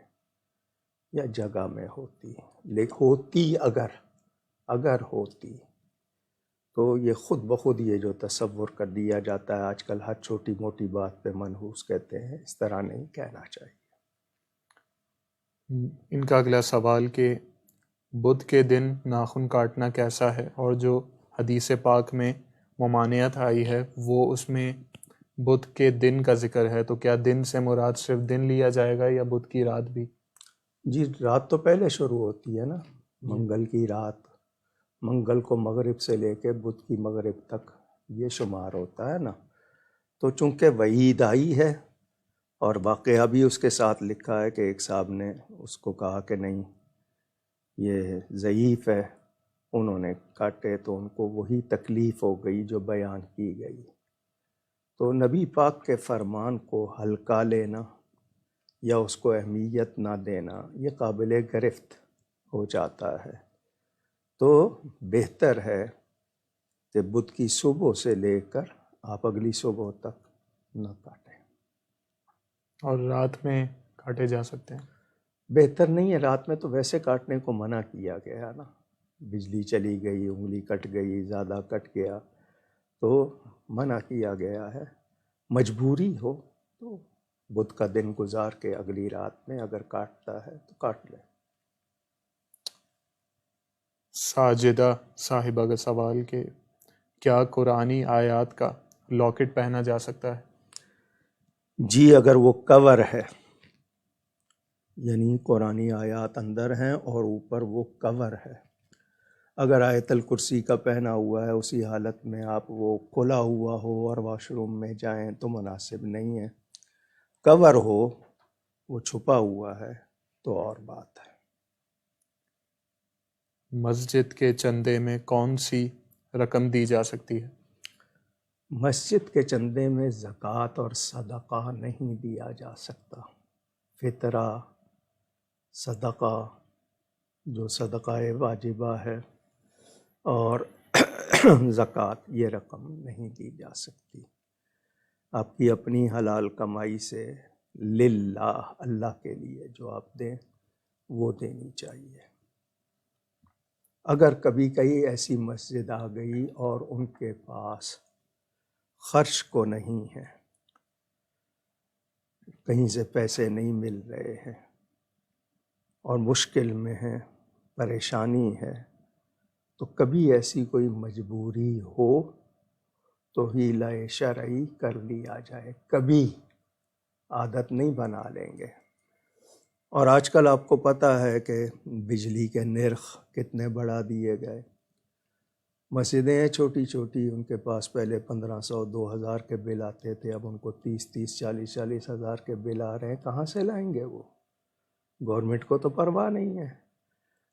یا جگہ میں ہوتی، لیکن ہوتی اگر ہوتی تو یہ خود بخود یہ جو تصور کر دیا جاتا ہے آج کل، ہر چھوٹی موٹی بات پہ منحوس کہتے ہیں، اس طرح نہیں کہنا چاہیے۔ ان کا اگلا سوال کہ بدھ کے دن ناخن کاٹنا کیسا ہے، اور جو حدیث پاک میں ممانعت آئی ہے وہ اس میں بدھ کے دن کا ذکر ہے، تو کیا دن سے مراد صرف دن لیا جائے گا یا بدھ کی رات بھی؟ جی رات تو پہلے شروع ہوتی ہے نا، منگل کی رات، منگل کو مغرب سے لے کے بدھ کی مغرب تک یہ شمار ہوتا ہے نا۔ تو چونکہ وعید آئی ہے اور واقعہ بھی اس کے ساتھ لکھا ہے کہ ایک صاحب نے اس کو کہا کہ نہیں یہ ضعیف ہے، انہوں نے کاٹے تو ان کو وہی تکلیف ہو گئی جو بیان کی گئی۔ تو نبی پاک کے فرمان کو ہلکا لینا یا اس کو اہمیت نہ دینا یہ قابل گرفت ہو جاتا ہے۔ تو بہتر ہے کہ بدھ کی صبح سے لے کر آپ اگلی صبح تک نہ کاٹیں۔ اور رات میں کاٹے جا سکتے ہیں؟ بہتر نہیں ہے، رات میں تو ویسے کاٹنے کو منع کیا گیا نا، بجلی چلی گئی، انگلی کٹ گئی، زیادہ کٹ گیا تو منع کیا گیا ہے۔ مجبوری ہو تو بدھ کا دن گزار کے اگلی رات میں اگر کاٹتا ہے تو کاٹ لے۔ ساجدہ صاحبہ کا سوال کہ کیا قرآنی آیات کا لاکٹ پہنا جا سکتا ہے؟ جی اگر وہ کور ہے، یعنی قرآنی آیات اندر ہیں اور اوپر وہ کور ہے۔ اگر آیت الکرسی کا پہنا ہوا ہے اسی حالت میں آپ وہ کھلا ہوا ہو اور واش روم میں جائیں تو مناسب نہیں ہے۔ کور ہو، وہ چھپا ہوا ہے تو اور بات ہے۔ مسجد کے چندے میں کون سی رقم دی جا سکتی ہے؟ مسجد کے چندے میں زکوٰۃ اور صدقہ نہیں دیا جا سکتا۔ فطرہ، صدقہ جو صدقہ واجبہ ہے اور زکوٰۃ یہ رقم نہیں دی جا سکتی۔ آپ کی اپنی حلال کمائی سے للہ، اللہ کے لیے جو آپ دیں وہ دینی چاہیے۔ اگر کبھی کئی ایسی مسجد آ گئی اور ان کے پاس خرچ کو نہیں ہے، کہیں سے پیسے نہیں مل رہے ہیں اور مشکل میں ہیں، پریشانی ہے، تو کبھی ایسی کوئی مجبوری ہو تو حیلہ شرعی کر لیا جائے، کبھی عادت نہیں بنا لیں گے۔ اور آج کل آپ کو پتہ ہے کہ بجلی کے نرخ کتنے بڑھا دیے گئے۔ مسجدیں ہیں چھوٹی چھوٹی، ان کے پاس پہلے 1500 2000 کے بل آتے تھے، اب ان کو 30 40 ہزار کے بل آ رہے ہیں، کہاں سے لائیں گے وہ؟ گورنمنٹ کو تو پرواہ نہیں ہے،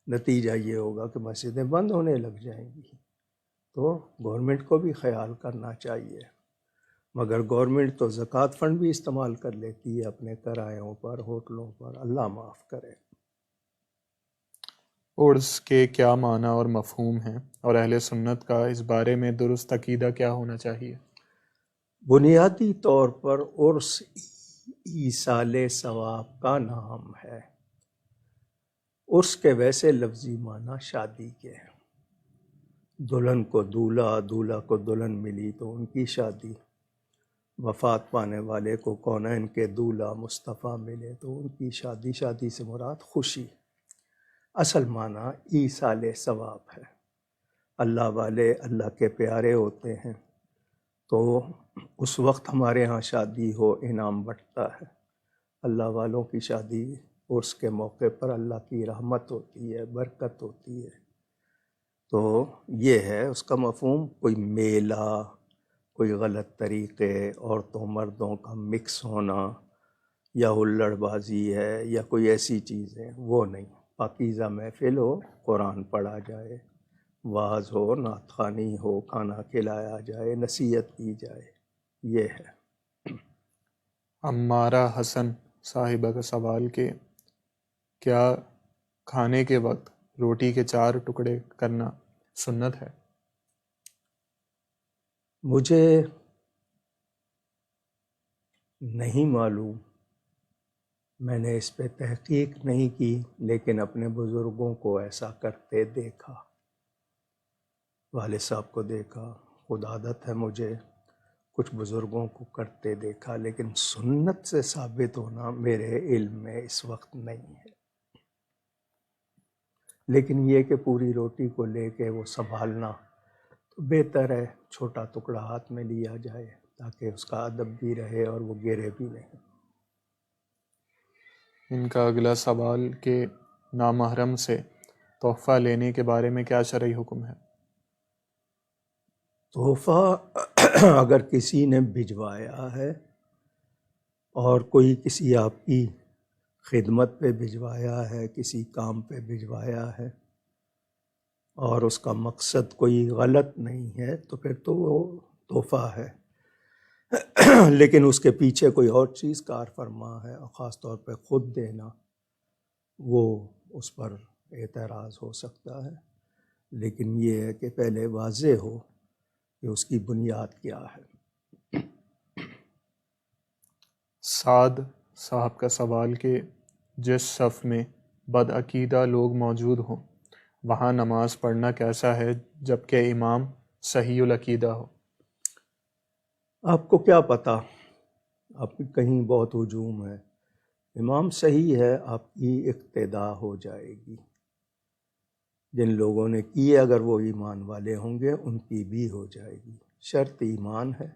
نتیجہ یہ ہوگا کہ مسجدیں بند ہونے لگ جائیں گی۔ تو گورنمنٹ کو بھی خیال کرنا چاہیے، مگر گورنمنٹ تو زکوٰۃ فنڈ بھی استعمال کر لیتی ہے اپنے کرایوں پر، ہوٹلوں پر، اللہ معاف کرے۔ عرس کے کیا معنی اور مفہوم ہیں، اور اہل سنت کا اس بارے میں درست عقیدہ کیا ہونا چاہیے؟ بنیادی طور پر عرس ایصال ثواب کا نام ہے۔ عرس کے ویسے لفظی معنی شادی کے ہیں، دلہن کو دولہا، دولہا کو دلہن ملی تو ان کی شادی، وفات پانے والے کو کونین کے دولہا مصطفیٰ ملے تو ان کی شادی، شادی سے مراد خوشی۔ اصل معنی ایصال ثواب ہے۔ اللہ والے اللہ کے پیارے ہوتے ہیں تو اس وقت ہمارے ہاں شادی ہو انعام بٹتا ہے۔ اللہ والوں کی شادی عرس کے موقع پر اللہ کی رحمت ہوتی ہے، برکت ہوتی ہے۔ تو یہ ہے اس کا مفہوم۔ کوئی میلہ، کوئی غلط طریقے، عورتوں مردوں کا مکس ہونا یا ہلڑ بازی ہے یا کوئی ایسی چیزیں، وہ نہیں۔ پاکیزہ محفل ہو، قرآن پڑھا جائے، واعظ ہو، نعت خوانی ہو، کھانا کھلایا جائے، نصیحت کی جائے، یہ ہے۔ عمارہ حسن صاحبہ کا سوال کہ کیا کھانے کے وقت روٹی کے 4 ٹکڑے کرنا سنت ہے؟ مجھے نہیں معلوم، میں نے اس پہ تحقیق نہیں کی، لیکن اپنے بزرگوں کو ایسا کرتے دیکھا، والد صاحب کو دیکھا، خود عادت ہے مجھے، کچھ بزرگوں کو کرتے دیکھا، لیکن سنت سے ثابت ہونا میرے علم میں اس وقت نہیں ہے۔ لیکن یہ کہ پوری روٹی کو لے کے وہ سنبھالنا تو بہتر ہے، چھوٹا ٹکڑا ہاتھ میں لیا جائے تاکہ اس کا ادب بھی رہے اور وہ گرے بھی نہیں۔ ان کا اگلا سوال کہ نامحرم سے تحفہ لینے کے بارے میں کیا شرعی حکم ہے؟ تحفہ اگر کسی نے بھجوایا ہے اور کوئی کسی آپ کی خدمت پہ بھجوایا ہے، کسی کام پہ بھجوایا ہے اور اس کا مقصد کوئی غلط نہیں ہے تو پھر تو وہ تحفہ ہے۔ لیکن اس کے پیچھے کوئی اور چیز کار فرما ہے اور خاص طور پہ خود دینا، وہ اس پر اعتراض ہو سکتا ہے۔ لیکن یہ ہے کہ پہلے واضح ہو کہ اس کی بنیاد کیا ہے۔ سعد صاحب کا سوال کہ جس صف میں بدعقیدہ لوگ موجود ہوں وہاں نماز پڑھنا کیسا ہے جبکہ امام صحیح العقیدہ ہو؟ آپ کو کیا پتہ، آپ کی کہیں بہت ہجوم ہے، امام صحیح ہے، آپ کی اقتدا ہو جائے گی۔ جن لوگوں نے کی اگر وہ ایمان والے ہوں گے ان کی بھی ہو جائے گی۔ شرط ایمان ہے،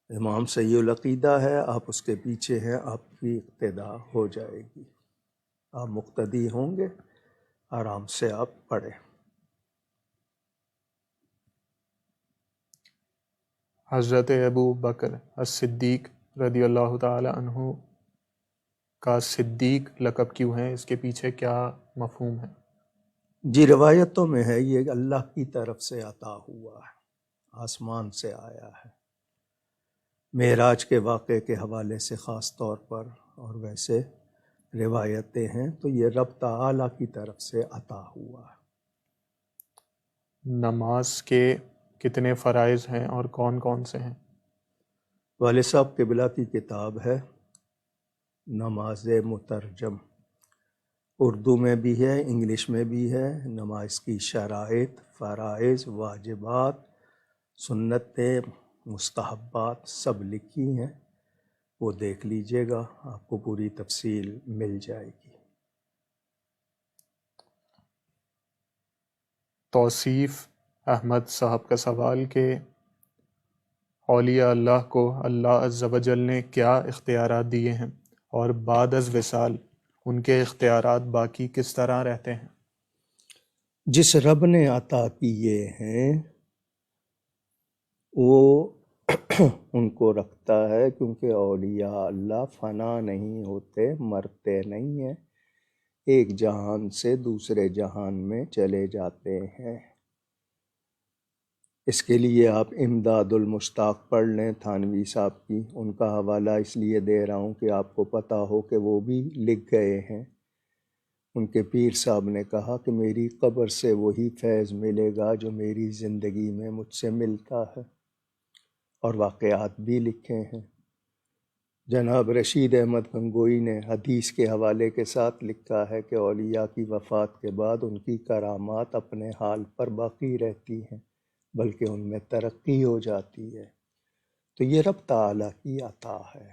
امام صحیح العقیدہ ہے، آپ اس کے پیچھے ہیں، آپ کی اقتدا ہو جائے گی، آپ مقتدی ہوں گے، آرام سے آپ پڑھیں۔ حضرت ابو بکر الصدیق رضی اللہ تعالی عنہ کا صدیق لقب کیوں ہے؟ اس کے پیچھے کیا مفہوم ہے؟ جی روایتوں میں ہے یہ اللہ کی طرف سے عطا ہوا ہے، آسمان سے آیا ہے۔ معراج کے واقعے کے حوالے سے خاص طور پر اور ویسے روایتیں ہیں تو یہ رب تعالیٰ کی طرف سے عطا ہوا ہے۔ نماز کے کتنے فرائض ہیں اور کون کون سے ہیں؟ والد صاحب قبلہ کی کتاب ہے نماز مترجم، اردو میں بھی ہے، انگلش میں بھی ہے۔ نماز کی شرائط، فرائض، واجبات، سنتیں، مستحبات سب لکھی ہیں، وہ دیکھ لیجئے گا، آپ کو پوری تفصیل مل جائے گی۔ توصیف احمد صاحب کا سوال کہ اولیاء اللہ کو اللہ عز و جل نے کیا اختیارات دیے ہیں اور بعد از وصال ان کے اختیارات باقی کس طرح رہتے ہیں؟ جس رب نے عطا کیے ہیں وہ ان کو رکھتا ہے، کیونکہ اولیاء اللہ فنا نہیں ہوتے، مرتے نہیں ہیں، ایک جہان سے دوسرے جہان میں چلے جاتے ہیں۔ اس کے لیے آپ امداد المشتاق پڑھ لیں تھانوی صاحب کی، ان کا حوالہ اس لیے دے رہا ہوں کہ آپ کو پتہ ہو کہ وہ بھی لکھ گئے ہیں۔ ان کے پیر صاحب نے کہا کہ میری قبر سے وہی فیض ملے گا جو میری زندگی میں مجھ سے ملتا ہے، اور واقعات بھی لکھے ہیں۔ جناب رشید احمد گنگوئی نے حدیث کے حوالے کے ساتھ لکھا ہے کہ اولیاء کی وفات کے بعد ان کی کرامات اپنے حال پر باقی رہتی ہیں، بلکہ ان میں ترقی ہو جاتی ہے۔ تو یہ رب تعالیٰ کی عطا ہے،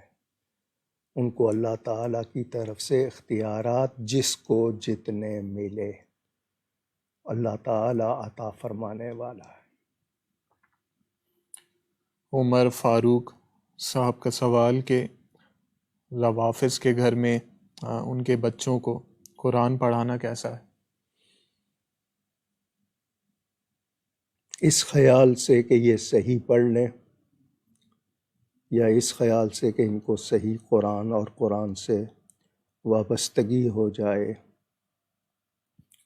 ان کو اللہ تعالیٰ کی طرف سے اختیارات جس کو جتنے ملے، اللہ تعالیٰ عطا فرمانے والا ہے۔ عمر فاروق صاحب کا سوال کہ روافظ کے گھر میں ان کے بچوں کو قرآن پڑھانا کیسا ہے؟ اس خیال سے کہ یہ صحیح پڑھ لیں، یا اس خیال سے کہ ان کو صحیح قرآن اور قرآن سے وابستگی ہو جائے۔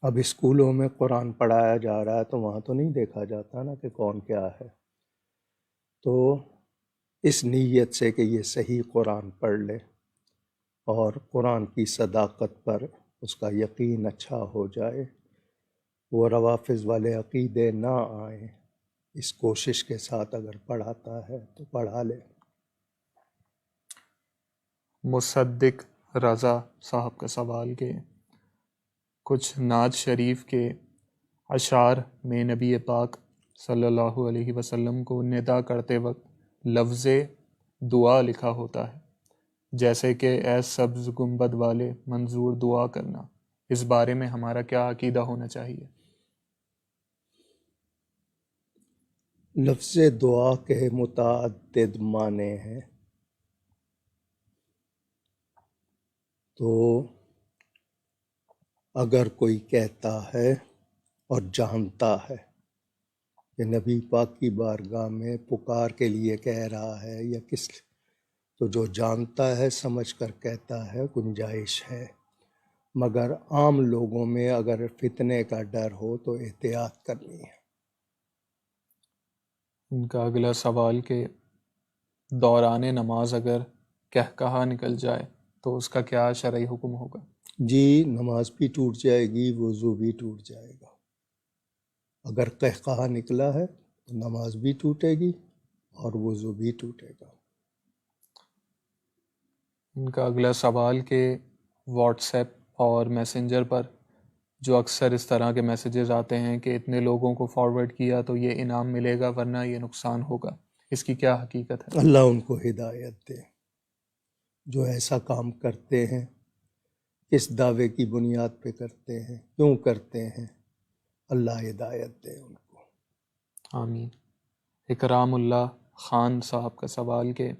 اب اسکولوں میں قرآن پڑھایا جا رہا ہے تو وہاں تو نہیں دیکھا جاتا نا کہ کون کیا ہے، تو اس نیت سے کہ یہ صحیح قرآن پڑھ لے اور قرآن کی صداقت پر اس کا یقین اچھا ہو جائے، وہ روافظ والے عقیدے نہ آئیں، اس کوشش کے ساتھ اگر پڑھاتا ہے تو پڑھا لے۔ مصدق رضا صاحب کا سوال کہ کچھ نعت شریف کے اشعار میں نبی پاک صلی اللہ علیہ وسلم کو ندا کرتے وقت لفظ دعا لکھا ہوتا ہے، جیسے کہ اے سبز گنبد والے منظور دعا کرنا، اس بارے میں ہمارا کیا عقیدہ ہونا چاہیے؟ لفظ دعا کے متعدد معنی ہیں، تو اگر کوئی کہتا ہے اور جانتا ہے کہ نبی پاک کی بارگاہ میں پکار کے لیے کہہ رہا ہے یا کس، تو جو جانتا ہے سمجھ کر کہتا ہے گنجائش ہے، مگر عام لوگوں میں اگر فتنے کا ڈر ہو تو احتیاط کرنی ہے۔ ان کا اگلا سوال کہ دوران نماز اگر کہا نکل جائے تو اس کا کیا شرعی حکم ہوگا؟ جی، نماز بھی ٹوٹ جائے گی، وضو بھی ٹوٹ جائے گا۔ اگر کہا نکلا ہے تو نماز بھی ٹوٹے گی اور وضو بھی ٹوٹے گا۔ ان کا اگلا سوال کہ واٹس ایپ اور میسنجر پر جو اکثر اس طرح کے میسیجز آتے ہیں کہ اتنے لوگوں کو فارورڈ کیا تو یہ انعام ملے گا ورنہ یہ نقصان ہوگا، اس کی کیا حقیقت ہے؟ اللہ ان کو ہدایت دے، جو ایسا کام کرتے ہیں کس دعوے کی بنیاد پہ کرتے ہیں، کیوں کرتے ہیں، اللہ ہدایت دے ان کو۔ آمین۔ اکرام اللہ خان صاحب کا سوال کہ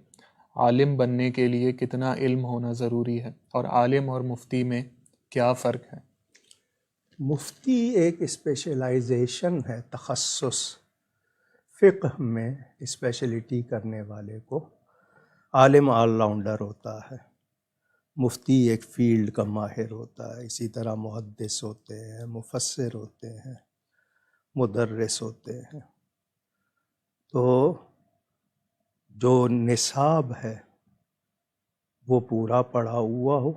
عالم بننے کے لیے کتنا علم ہونا ضروری ہے، اور عالم اور مفتی میں کیا فرق ہے؟ مفتی ایک اسپیشلائزیشن ہے، تخصص۔ فقہ میں اسپیشلٹی کرنے والے کو عالم آل راؤنڈر ہوتا ہے، مفتی ایک فیلڈ کا ماہر ہوتا ہے۔ اسی طرح محدث ہوتے ہیں، مفسر ہوتے ہیں، مدرس ہوتے ہیں۔ تو جو نصاب ہے وہ پورا پڑھا ہوا ہو،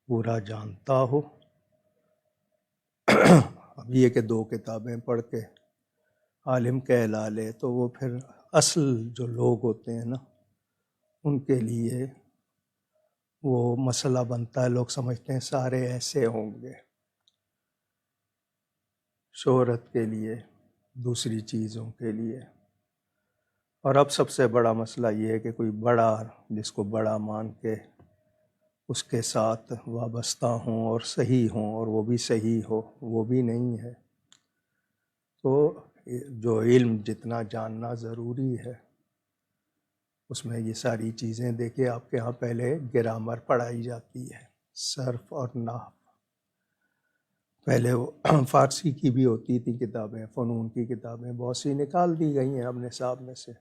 پورا جانتا ہو۔ اب یہ کہ 2 کتابیں پڑھ کے عالم کہلا لے تو وہ پھر اصل جو لوگ ہوتے ہیں نا ان کے لیے وہ مسئلہ بنتا ہے، لوگ سمجھتے ہیں سارے ایسے ہوں گے، شہرت کے لیے، دوسری چیزوں کے لیے۔ اور اب سب سے بڑا مسئلہ یہ ہے کہ کوئی بڑا جس کو بڑا مان کے اس کے ساتھ وابستہ ہوں اور صحیح ہوں، اور وہ بھی صحیح ہو، وہ بھی نہیں ہے۔ تو جو علم جتنا جاننا ضروری ہے اس میں یہ ساری چیزیں دیکھیں۔ آپ کے ہاں پہلے گرامر پڑھائی جاتی ہے، صرف اور نحو، پہلے وہ فارسی کی بھی ہوتی تھی کتابیں، فنون کی کتابیں بہت سی نکال دی گئی ہیں اب نصاب میں سے۔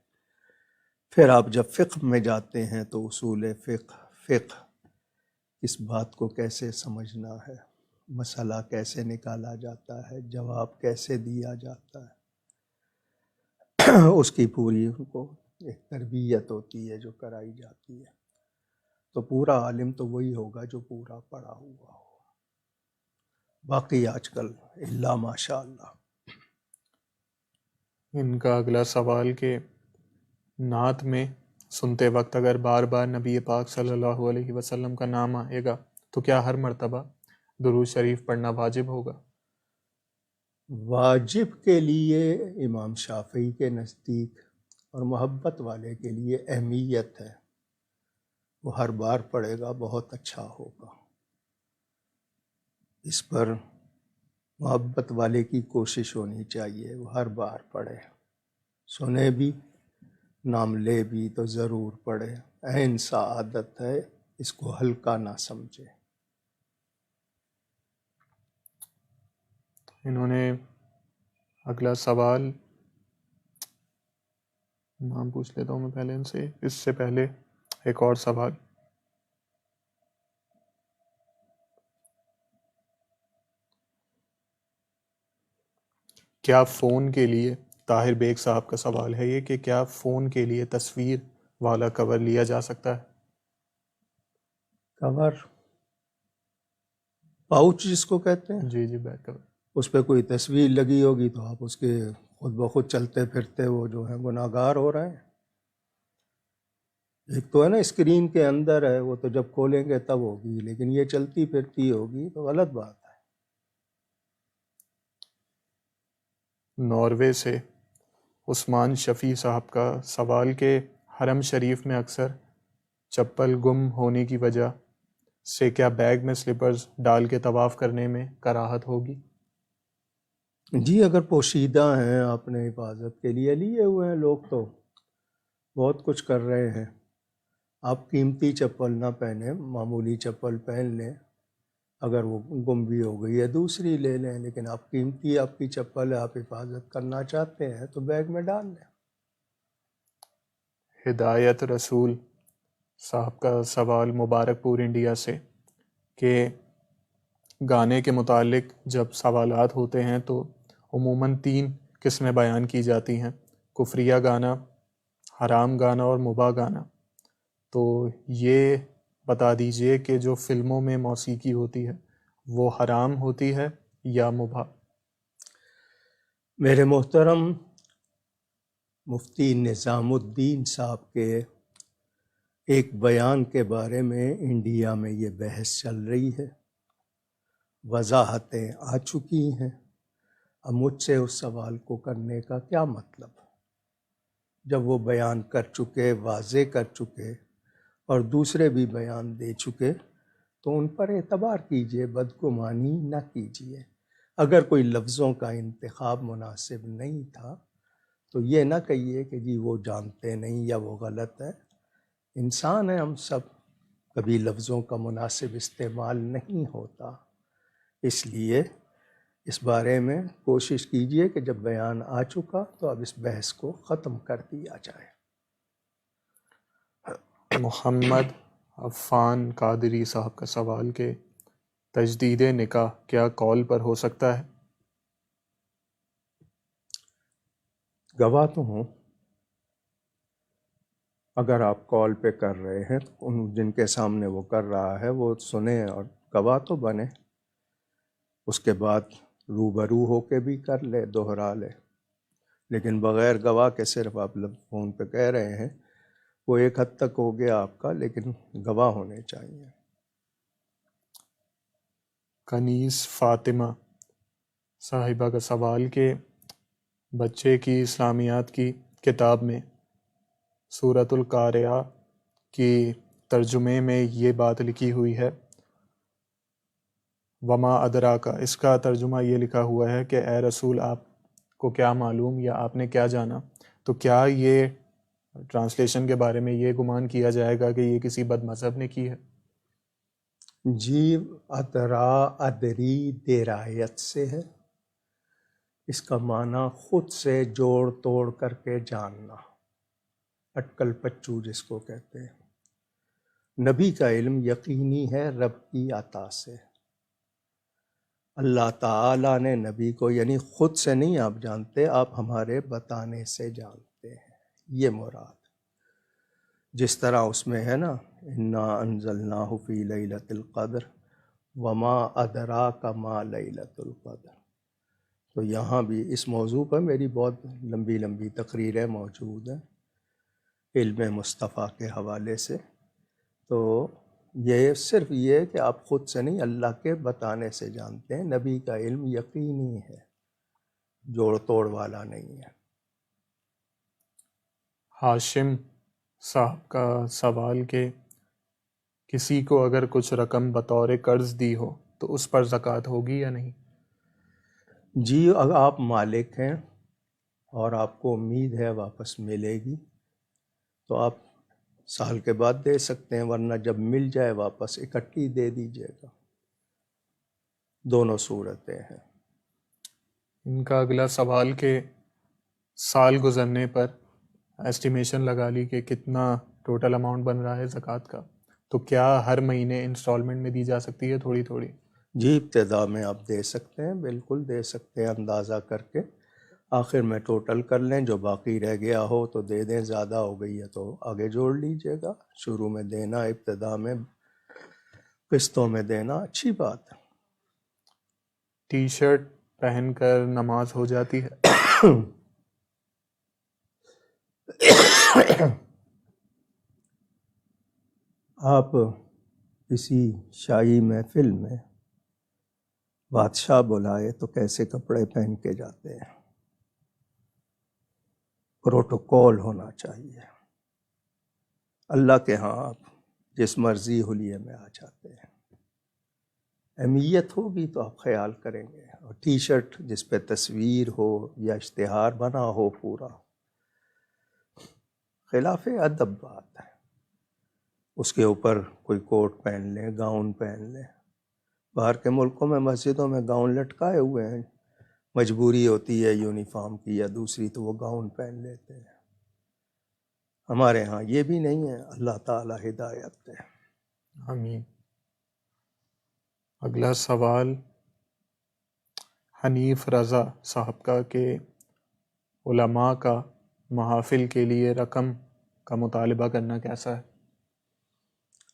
پھر آپ جب فقہ میں جاتے ہیں تو اصول فقہ کس بات کو کیسے سمجھنا ہے، مسئلہ کیسے نکالا جاتا ہے، جواب کیسے دیا جاتا ہے، اس کی پوری ان کو ایک تربیت ہوتی ہے جو کرائی جاتی ہے۔ تو پورا عالم تو وہی ہوگا جو پورا پڑھا ہوا ہو، باقی آج کل اللہ ماشاء اللہ۔ ان کا اگلا سوال کہ نعت میں سنتے وقت اگر بار بار نبی پاک صلی اللہ علیہ وسلم کا نام آئے گا تو کیا ہر مرتبہ درود شریف پڑھنا واجب ہوگا؟ واجب کے لیے امام شافعی کے نزدیک اور محبت والے کے لیے اہمیت ہے، وہ ہر بار پڑھے گا بہت اچھا ہوگا۔ اس پر محبت والے کی کوشش ہونی چاہیے، وہ ہر بار پڑھے، سنے بھی نام لے بھی تو ضرور پڑھے، عین سعادت ہے، اس کو ہلکا نہ سمجھے۔ انہوں نے اگلا سوال، نام پوچھ لیتا ہوں میں پہلے ان سے، اس سے پہلے ایک اور سوال۔ کیا فون کے لیے، طاہر بیگ صاحب کا سوال ہے یہ، کہ کیا فون کے لیے تصویر والا کور لیا جا سکتا ہے؟ کور، پاؤچ جس کو کہتے ہیں، جی بیک کور۔ اس پہ کوئی تصویر لگی ہوگی تو آپ اس کے خود بخود چلتے پھرتے وہ جو ہیں گناہ گار ہو رہے ہیں۔ ایک تو ہے نا اسکرین کے اندر ہے، وہ تو جب کھولیں گے تب ہوگی، لیکن یہ چلتی پھرتی ہوگی تو غلط بات ہے۔ ناروے سے عثمان شفیع صاحب کا سوال کہ حرم شریف میں اکثر چپل گم ہونے کی وجہ سے کیا بیگ میں سلیپرز ڈال کے طواف کرنے میں کراہت ہوگی؟ جی اگر پوشیدہ ہیں، آپ نے حفاظت کے لیے لیے ہوئے ہیں، لوگ تو بہت کچھ کر رہے ہیں۔ آپ قیمتی چپل نہ پہنیں، معمولی چپل پہن لیں، اگر وہ گم بھی ہو گئی ہے دوسری لے لیں، لیکن آپ قیمتی آپ کی چپل ہے، آپ حفاظت کرنا چاہتے ہیں تو بیگ میں ڈال لیں۔ ہدایت رسول صاحب کا سوال مبارک پور انڈیا سے کہ گانے کے متعلق جب سوالات ہوتے ہیں تو عموماً 3 قسمیں بیان کی جاتی ہیں، کفریہ گانا، حرام گانا اور مباح گانا۔ تو یہ بتا دیجئے کہ جو فلموں میں موسیقی ہوتی ہے وہ حرام ہوتی ہے یا مباح؟ میرے محترم مفتی نظام الدین صاحب کے ایک بیان کے بارے میں انڈیا میں یہ بحث چل رہی ہے، وضاحتیں آ چکی ہیں۔ اب مجھ سے اس سوال کو کرنے کا کیا مطلب؟ جب وہ بیان کر چکے، واضح کر چکے اور دوسرے بھی بیان دے چکے تو ان پر اعتبار کیجئے، بدگمانی نہ کیجئے۔ اگر کوئی لفظوں کا انتخاب مناسب نہیں تھا تو یہ نہ کہیے کہ جی وہ جانتے نہیں یا وہ غلط ہے۔ انسان ہیں ہم سب، کبھی لفظوں کا مناسب استعمال نہیں ہوتا، اس لیے اس بارے میں کوشش کیجئے کہ جب بیان آ چکا تو اب اس بحث کو ختم کر دیا جائے۔ محمد عفان قادری صاحب کا سوال کہ تجدید نکاح کیا کال پر ہو سکتا ہے؟ گواہ تو ہوں، اگر آپ کال پہ کر رہے ہیں تو جن کے سامنے وہ کر رہا ہے وہ سنیں اور گواہ تو بنے، اس کے بعد روبرو ہو کے بھی کر لے، دوہرا لے، لیکن بغیر گواہ کے صرف آپ فون پہ کہہ رہے ہیں، وہ ایک حد تک ہو گیا آپ کا، لیکن گواہ ہونے چاہیے۔ کنیز فاطمہ صاحبہ کا سوال کہ بچے کی اسلامیات کی کتاب میں سورۃ القارعہ کی ترجمے میں یہ بات لکھی ہوئی ہے، وما ادراکا، اس کا ترجمہ یہ لکھا ہوا ہے کہ اے رسول آپ کو کیا معلوم یا آپ نے کیا جانا، تو کیا یہ ٹرانسلیشن کے بارے میں یہ گمان کیا جائے گا کہ یہ کسی بد مذہب نے کی ہے؟ جی ادرا ادری درایت سے ہے، اس کا معنی خود سے جوڑ توڑ کر کے جاننا، اٹکل پچو جس کو کہتے ہیں۔ نبی کا علم یقینی ہے رب کی عطا سے. اللہ تعالیٰ نے نبی کو، یعنی خود سے نہیں آپ جانتے، آپ ہمارے بتانے سے جانتے ہیں، یہ مراد. جس طرح اس میں ہے نا انا انزلناہ فی لیلۃ القدر وما ادراک ما لیلۃ القدر. تو یہاں بھی اس موضوع پر میری بہت لمبی لمبی تقریریں موجود ہیں علم مصطفیٰ کے حوالے سے. تو یہ صرف یہ کہ آپ خود سے نہیں، اللہ کے بتانے سے جانتے ہیں. نبی کا علم یقینی ہے، جوڑ توڑ والا نہیں ہے. ہاشم صاحب کا سوال کہ کسی کو اگر کچھ رقم بطور قرض دی ہو تو اس پر زکوٰۃ ہوگی یا نہیں؟ جی، اگر آپ مالک ہیں اور آپ کو امید ہے واپس ملے گی تو آپ سال کے بعد دے سکتے ہیں، ورنہ جب مل جائے واپس اکٹھی دے دیجیے گا. دونوں صورتیں ہیں. ان کا اگلا سوال کہ سال گزرنے پر ایسٹیمیشن لگا لی کہ کتنا ٹوٹل اماؤنٹ بن رہا ہے زکوٰۃ کا، تو کیا ہر مہینے انسٹالمنٹ میں دی جا سکتی ہے تھوڑی تھوڑی؟ جی، ابتدا میں آپ دے سکتے ہیں، بالکل دے سکتے ہیں، اندازہ کر کے آخر میں ٹوٹل کر لیں، جو باقی رہ گیا ہو تو دے دیں، زیادہ ہو گئی ہے تو آگے جوڑ لیجئے گا. شروع میں دینا، ابتدا میں قسطوں میں دینا اچھی بات ہے. ٹی شرٹ پہن کر نماز ہو جاتی ہے؟ آپ کسی شاہی محفل میں بادشاہ بلائے تو کیسے کپڑے پہن کے جاتے ہیں؟ پروٹوکول ہونا چاہیے. اللہ کے ہاں آپ جس مرضی حلیے میں آ جاتے ہیں. اہمیت ہوگی تو آپ خیال کریں گے. اور ٹی شرٹ جس پہ تصویر ہو یا اشتہار بنا ہو پورا، خلاف ادب بات ہے. اس کے اوپر کوئی کوٹ پہن لیں، گاؤن پہن لیں. باہر کے ملکوں میں مسجدوں میں گاؤن لٹکائے ہوئے ہیں، مجبوری ہوتی ہے یونیفارم کی یا دوسری تو وہ گاؤن پہن لیتے ہیں. ہمارے ہاں یہ بھی نہیں ہے. اللہ تعالی ہدایت دے. آمین. اگلا سوال حنیف رضا صاحب کا کہ علماء کا محافل کے لیے رقم کا مطالبہ کرنا کیسا ہے؟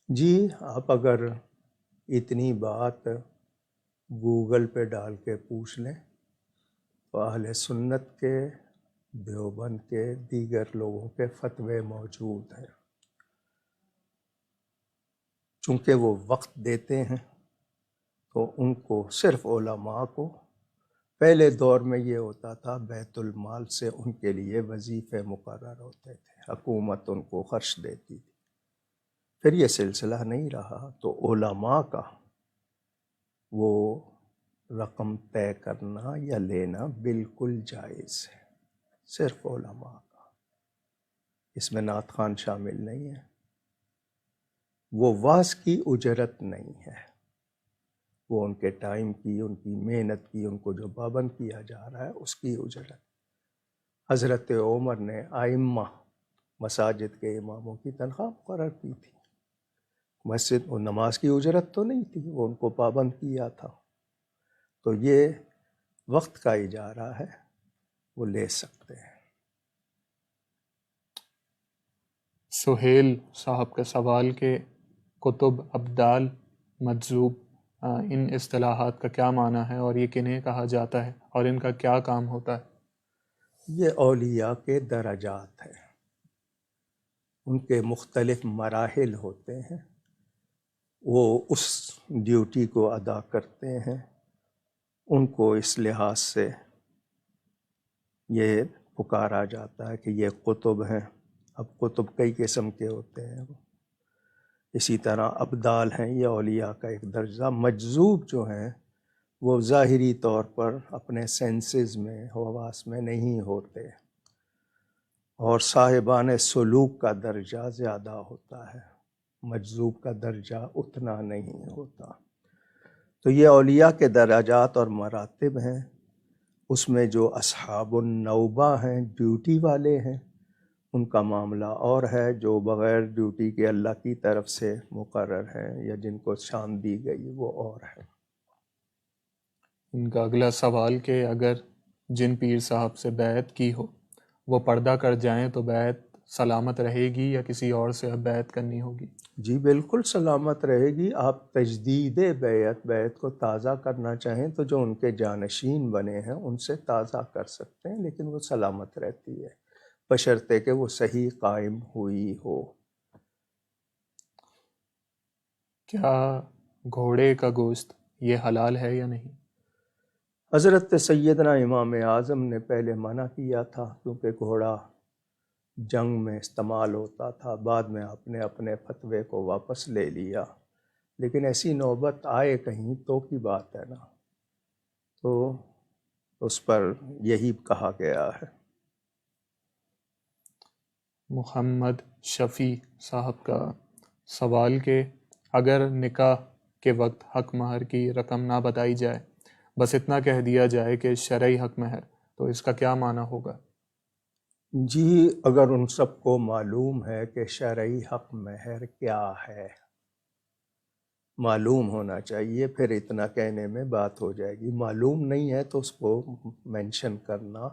جی، آپ اگر اتنی بات گوگل پہ ڈال کے پوچھ لیں تو اہل سنت کے، دیوبند کے، دیگر لوگوں کے فتوے موجود ہیں. چونکہ وہ وقت دیتے ہیں تو ان کو صرف علماء کو، پہلے دور میں یہ ہوتا تھا بیت المال سے ان کے لیے وظیفے مقرر ہوتے تھے، حکومت ان کو خرچ دیتی تھی. پھر یہ سلسلہ نہیں رہا تو علماء کا وہ رقم طے کرنا یا لینا بالکل جائز ہے. صرف علماء کا، اس میں نعت خوان شامل نہیں ہے. وہ واعظ کی اجرت نہیں ہے، وہ ان کے ٹائم کی، ان کی محنت کی، ان کو جو پابند کیا جا رہا ہے اس کی اجرت. حضرت عمر نے ائمہ مساجد کے اماموں کی تنخواہ مقرر کی تھی. مسجد و نماز کی اجرت تو نہیں تھی، وہ ان کو پابند کیا تھا. تو یہ وقت کا اجارہ ہے، وہ لے سکتے ہیں. سہیل صاحب کا سوال کہ کتب، ابدال، مجذوب، ان اصطلاحات کا کیا معنی ہے اور یہ کنہیں کہا جاتا ہے اور ان کا کیا کام ہوتا ہے؟ یہ اولیاء کے درجات ہیں، ان کے مختلف مراحل ہوتے ہیں. وہ اس ڈیوٹی کو ادا کرتے ہیں. ان کو اس لحاظ سے یہ پکارا جاتا ہے کہ یہ قطب ہیں. اب قطب کئی قسم کے ہوتے ہیں. اسی طرح ابدال ہیں، یہ اولیاء کا ایک درجہ. مجذوب جو ہیں وہ ظاہری طور پر اپنے سینسز میں، حواس میں نہیں ہوتے، اور صاحبان سلوک کا درجہ زیادہ ہوتا ہے، مجذوب کا درجہ اتنا نہیں ہوتا. تو یہ اولیاء کے درجات اور مراتب ہیں. اس میں جو اصحاب النوبہ ہیں، ڈیوٹی والے ہیں، ان کا معاملہ اور ہے، جو بغیر ڈیوٹی کے اللہ کی طرف سے مقرر ہیں یا جن کو شان دی گئی وہ اور ہے۔ ان کا اگلا سوال کہ اگر جن پیر صاحب سے بیعت کی ہو وہ پردہ کر جائیں تو بیعت سلامت رہے گی یا کسی اور سے اب بیعت کرنی ہوگی؟ جی بالکل سلامت رہے گی۔ آپ تجدید بیعت کو تازہ کرنا چاہیں تو جو ان کے جانشین بنے ہیں ان سے تازہ کر سکتے ہیں، لیکن وہ سلامت رہتی ہے بشرطے کہ وہ صحیح قائم ہوئی ہو۔ کیا گھوڑے کا گوشت یہ حلال ہے یا نہیں؟ حضرت سیدنا امام اعظم نے پہلے منع کیا تھا، کیونکہ گھوڑا جنگ میں استعمال ہوتا تھا، بعد میں آپ نے اپنے فتوے کو واپس لے لیا، لیکن ایسی نوبت آئے کہیں تو کی بات ہے نا، تو اس پر یہی کہا گیا ہے۔ محمد شفیع صاحب کا سوال کہ اگر نکاح کے وقت حق مہر کی رقم نہ بتائی جائے، بس اتنا کہہ دیا جائے کہ شرعی حق مہر، تو اس کا کیا معنی ہوگا؟ جی اگر ان سب کو معلوم ہے کہ شرعی حق مہر کیا ہے، معلوم ہونا چاہیے، پھر اتنا کہنے میں بات ہو جائے گی۔ معلوم نہیں ہے تو اس کو مینشن کرنا،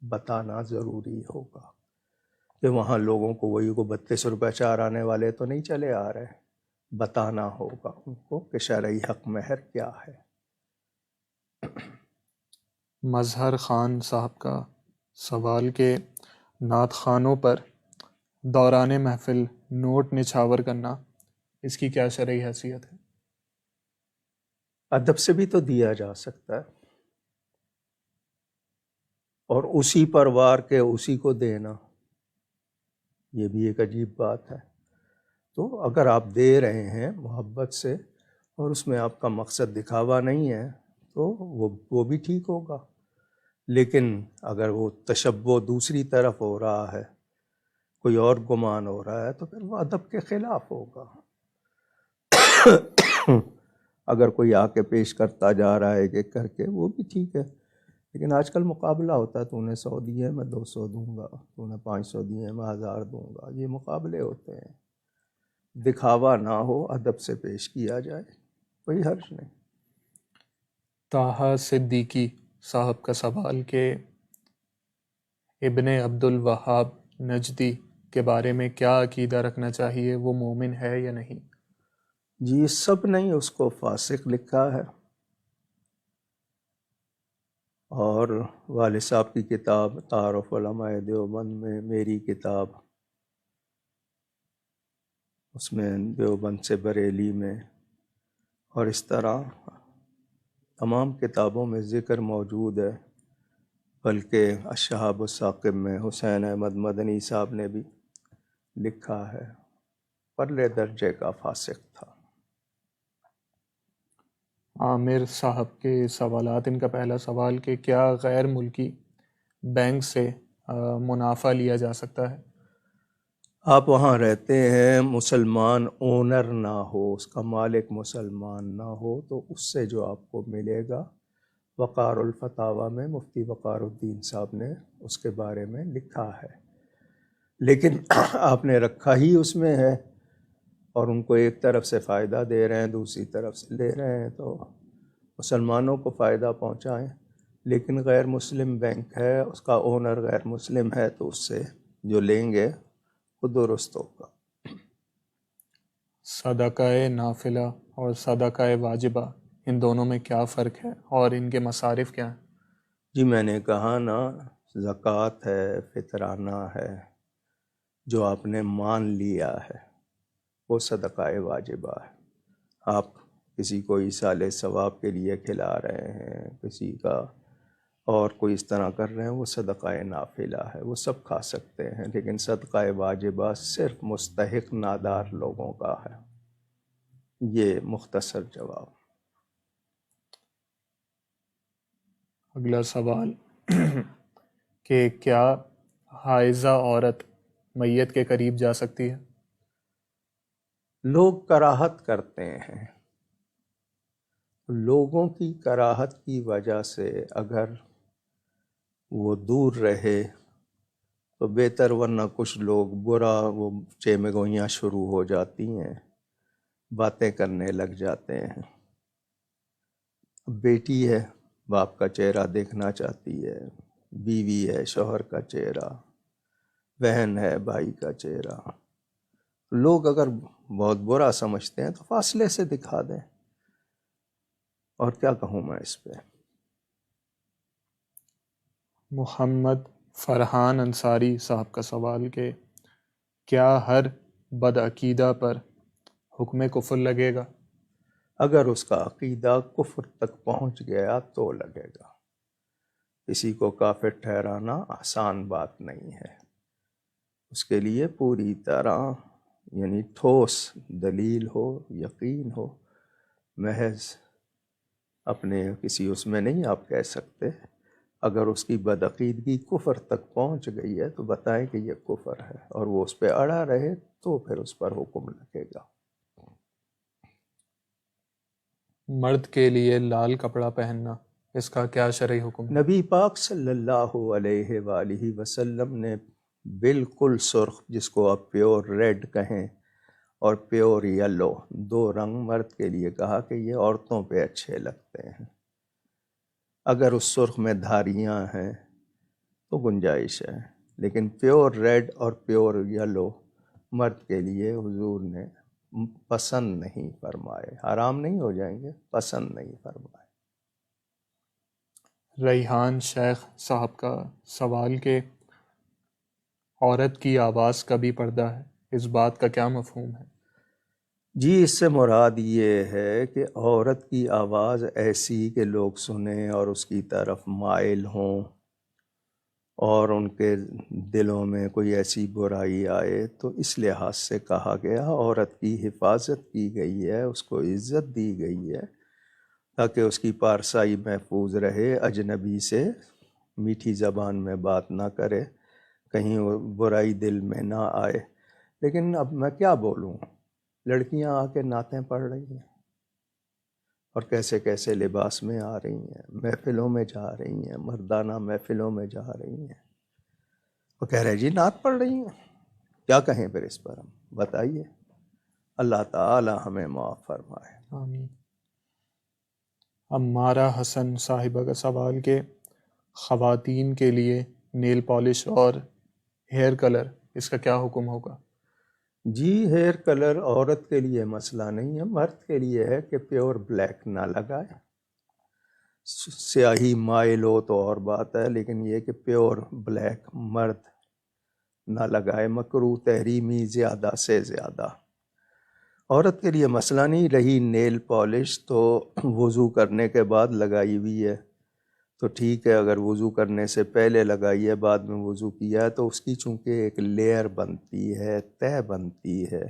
بتانا ضروری ہوگا کہ وہاں لوگوں کو وہی کو 32 روپے 4 آنے والے تو نہیں چلے آ رہے، بتانا ہوگا ان کو کہ شرعی حق مہر کیا ہے۔ مظہر خان صاحب کا سوال کہ نعت خوانوں پر دوران محفل نوٹ نچھاور کرنا، اس کی کیا شرعی حیثیت ہے؟ ادب سے بھی تو دیا جا سکتا ہے، اور اسی پر وار کے اسی کو دینا، یہ بھی ایک عجیب بات ہے۔ تو اگر آپ دے رہے ہیں محبت سے اور اس میں آپ کا مقصد دکھاوا نہیں ہے تو وہ بھی ٹھیک ہوگا، لیکن اگر وہ تشبہ دوسری طرف ہو رہا ہے، کوئی اور گمان ہو رہا ہے، تو پھر وہ ادب کے خلاف ہوگا۔ اگر کوئی آ کے پیش کرتا جا رہا ہے کہ کر کے، وہ بھی ٹھیک ہے، لیکن آج کل مقابلہ ہوتا ہے، تو نے 100 دیے میں 200 دوں گا، تو نے 500 دیے میں 1000 دوں گا، یہ مقابلے ہوتے ہیں۔ دکھاوا نہ ہو، ادب سے پیش کیا جائے، کوئی حرج نہیں۔ طاہا صدیقی صاحب کا سوال کہ ابن عبد الوہاب نجدی کے بارے میں کیا عقیدہ رکھنا چاہیے، وہ مومن ہے یا نہیں؟ جی سب نہیں، اس کو فاسق لکھا ہے، اور والد صاحب کی کتاب تعارف علماء دیوبند میں، میری کتاب اس میں دیوبند سے بریلی میں، اور اس طرح تمام کتابوں میں ذکر موجود ہے، بلکہ الشہاب الثاقب میں حسین احمد مدنی صاحب نے بھی لکھا ہے، پرلے درجے کا فاسق تھا۔ عامر صاحب کے سوالات، ان کا پہلا سوال کہ کیا غیر ملکی بینک سے منافع لیا جا سکتا ہے؟ آپ وہاں رہتے ہیں، مسلمان اونر نہ ہو، اس کا مالک مسلمان نہ ہو، تو اس سے جو آپ کو ملے گا، وقار الفتاویٰ میں مفتی وقار الدین صاحب نے اس کے بارے میں لکھا ہے، لیکن آپ نے رکھا ہی اس میں ہے، اور ان کو ایک طرف سے فائدہ دے رہے ہیں، دوسری طرف سے لے رہے ہیں، تو مسلمانوں کو فائدہ پہنچائیں، لیکن غیر مسلم بینک ہے، اس کا اونر غیر مسلم ہے، تو اس سے جو لیں گے وہ درست ہوگا۔ صدقہ نافلہ اور صدقہ واجبہ، ان دونوں میں کیا فرق ہے اور ان کے مصارف کیا ہیں؟ جی میں نے کہا نا، زکوٰۃ ہے، فطرانہ ہے، جو آپ نے مان لیا ہے وہ صدقہ واجبہ ہے۔ آپ کسی کو ایصال ثواب کے لیے کھلا رہے ہیں، کسی کا اور کوئی اس طرح کر رہے ہیں، وہ صدقہ نافلہ ہے، وہ سب کھا سکتے ہیں، لیکن صدقہ واجبہ صرف مستحق نادار لوگوں کا ہے۔ یہ مختصر جواب۔ اگلا سوال کہ کیا حائضہ عورت میت کے قریب جا سکتی ہے؟ لوگ کراہت کرتے ہیں، لوگوں کی کراہت کی وجہ سے اگر وہ دور رہے تو بہتر، ورنہ کچھ لوگ برا وہ چیمگوئیاں شروع ہو جاتی ہیں، باتیں کرنے لگ جاتے ہیں۔ بیٹی ہے باپ کا چہرہ دیکھنا چاہتی ہے، بیوی ہے شوہر کا چہرہ، بہن ہے بھائی کا چہرہ۔ لوگ اگر بہت برا سمجھتے ہیں تو فاصلے سے دکھا دیں، اور کیا کہوں میں اس پہ۔ محمد فرحان انصاری صاحب کا سوال کہ کیا ہر بدعقیدہ پر حکم کفر لگے گا؟ اگر اس کا عقیدہ کفر تک پہنچ گیا تو لگے گا۔ کسی کو کافر ٹھہرانا آسان بات نہیں ہے، اس کے لیے پوری طرح یعنی ٹھوس دلیل ہو، یقین ہو۔ محض اپنے کسی اس میں نہیں آپ کہہ سکتے۔ اگر اس کی بدعقیدگی کفر تک پہنچ گئی ہے تو بتائیں کہ یہ کفر ہے، اور وہ اس پہ اڑا رہے تو پھر اس پر حکم لگے گا۔ مرد کے لیے لال کپڑا پہننا، اس کا کیا شرعی حکم ہے؟ نبی پاک صلی اللہ علیہ وآلہ وسلم نے بالکل سرخ، جس کو آپ پیور ریڈ کہیں، اور پیور یلو، دو رنگ مرد کے لیے کہا کہ یہ عورتوں پہ اچھے لگتے ہیں۔ اگر اس سرخ میں دھاریاں ہیں تو گنجائش ہے، لیکن پیور ریڈ اور پیور یلو مرد کے لیے حضور نے پسند نہیں فرمائے۔ حرام نہیں ہو جائیں گے، پسند نہیں فرمائے۔ ریحان شیخ صاحب کا سوال کہ عورت کی آواز کا بھی پردہ ہے، اس بات کا کیا مفہوم ہے؟ جی، اس سے مراد یہ ہے کہ عورت کی آواز ایسی کہ لوگ سنیں اور اس کی طرف مائل ہوں، اور ان کے دلوں میں کوئی ایسی برائی آئے، تو اس لحاظ سے کہا گیا عورت کی حفاظت کی گئی ہے، اس کو عزت دی گئی ہے تاکہ اس کی پارسائی محفوظ رہے، اجنبی سے میٹھی زبان میں بات نہ کرے، کہیں وہ برائی دل میں نہ آئے۔ لیکن اب میں کیا بولوں، لڑکیاں آ کے نعتیں پڑھ رہی ہیں، اور کیسے کیسے لباس میں آ رہی ہیں، محفلوں میں جا رہی ہیں، مردانہ محفلوں میں جا رہی ہیں، وہ کہہ رہے جی نعت پڑھ رہی ہیں۔ کیا کہیں پھر اس پر ہم، بتائیے۔ اللہ تعالی ہمیں معاف فرمائے۔ آمین۔ عمارہ حسن صاحبہ کا سوال کہ خواتین کے لیے نیل پالش اور ہیئر کلر، اس کا کیا حکم ہوگا؟ جی، ہیئر کلر عورت کے لیے مسئلہ نہیں ہے، مرد کے لیے ہے کہ پیور بلیک نہ لگائے۔ سیاہی مائل ہو تو اور بات ہے، لیکن یہ کہ پیور بلیک مرد نہ لگائے، مکروہ تحریمی زیادہ سے زیادہ۔ عورت کے لیے مسئلہ نہیں۔ رہی نیل پالش تو وضو کرنے کے بعد لگائی ہوئی ہے تو ٹھیک ہے، اگر وضو کرنے سے پہلے لگائی ہے بعد میں وضو کیا ہے تو اس کی چونکہ ایک لیئر بنتی ہے، تہ بنتی ہے،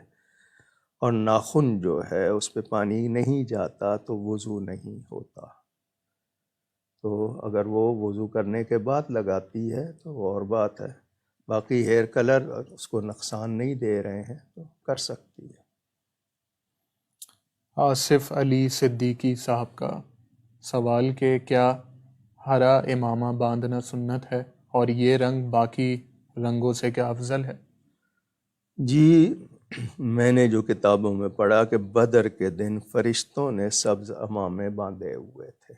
اور ناخن جو ہے اس پہ پانی نہیں جاتا تو وضو نہیں ہوتا۔ تو اگر وہ وضو کرنے کے بعد لگاتی ہے تو وہ اور بات ہے، باقی ہیئر کلر اس کو نقصان نہیں دے رہے ہیں تو کر سکتی ہے۔ آصف علی صدیقی صاحب کا سوال کہ کیا ہرا امامہ باندھنا سنت ہے، اور یہ رنگ باقی رنگوں سے کیا افضل ہے؟ جی، میں نے جو کتابوں میں پڑھا کہ بدر کے دن فرشتوں نے سبز عمامے باندھے ہوئے تھے،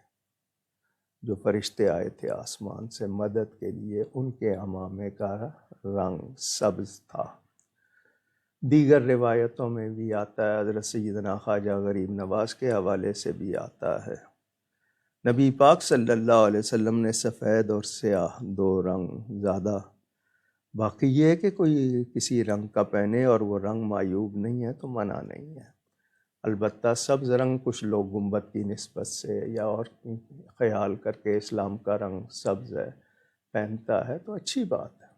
جو فرشتے آئے تھے آسمان سے مدد کے لیے، ان کے عمامے کا رنگ سبز تھا۔ دیگر روایتوں میں بھی آتا ہے، حضرت سیدنا خواجہ غریب نواز کے حوالے سے بھی آتا ہے۔ نبی پاک صلی اللہ علیہ وسلم نے سفید اور سیاہ دو رنگ زیادہ، باقی یہ ہے کہ کوئی کسی رنگ کا پہنے اور وہ رنگ معیوب نہیں ہے تو منع نہیں ہے۔ البتہ سبز رنگ کچھ لوگ گنبد کی نسبت سے یا اور خیال کر کے اسلام کا رنگ سبز ہے پہنتا ہے تو اچھی بات ہے۔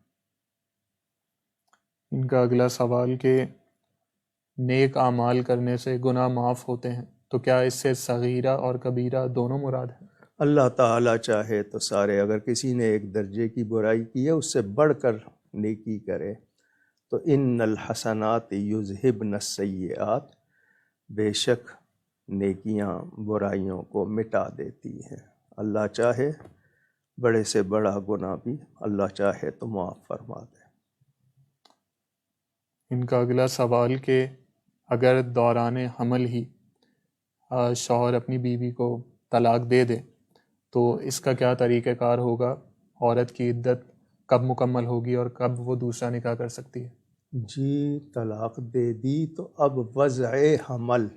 ان کا اگلا سوال کہ نیک اعمال کرنے سے گناہ معاف ہوتے ہیں، تو کیا اس سے صغیرہ اور کبیرہ دونوں مراد ہیں؟ اللہ تعالیٰ چاہے تو سارے، اگر کسی نے ایک درجے کی برائی کی ہے اس سے بڑھ کر نیکی کرے تو ان الحسنات یذہبن السیئات، بے شک نیکیاں برائیوں کو مٹا دیتی ہیں۔ اللہ چاہے بڑے سے بڑا گناہ بھی اللہ چاہے تو معاف فرما دے۔ ان کا اگلا سوال کہ اگر دوران حمل ہی شوہر اپنی بیوی کو طلاق دے دے تو اس کا کیا طریقہ کار ہوگا؟ عورت کی عدت کب مکمل ہوگی اور کب وہ دوسرا نکاح کر سکتی ہے؟ جی طلاق دے دی تو اب وضع حمل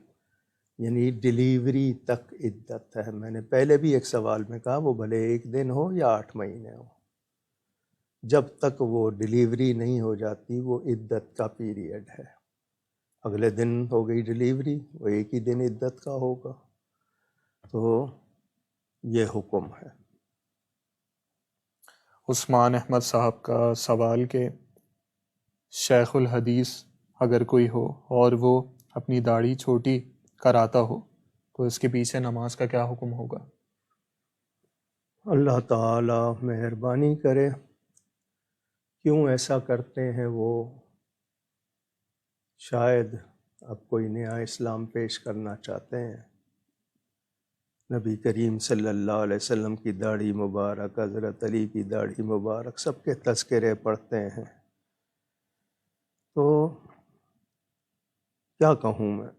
یعنی ڈلیوری تک عدت ہے. میں نے پہلے بھی ایک سوال میں کہا وہ بھلے 1 دن ہو یا 8 مہینے ہو، جب تک وہ ڈلیوری نہیں ہو جاتی وہ عدت کا پیریڈ ہے. اگلے دن ہو گئی ڈلیوری، وہ 1 ہی دن عدت کا ہوگا. تو یہ حکم ہے. عثمان احمد صاحب کا سوال کہ شیخ الحدیث اگر کوئی ہو اور وہ اپنی داڑھی چھوٹی کراتا ہو تو اس کے پیچھے نماز کا کیا حکم ہوگا؟ اللہ تعالی مہربانی کرے. کیوں ایسا کرتے ہیں وہ؟ شاید اب کوئی نیا اسلام پیش کرنا چاہتے ہیں. نبی کریم صلی اللہ علیہ وسلم کی داڑھی مبارک، حضرت علی کی داڑھی مبارک، سب کے تذکرے پڑھتے ہیں. تو کیا کہوں میں؟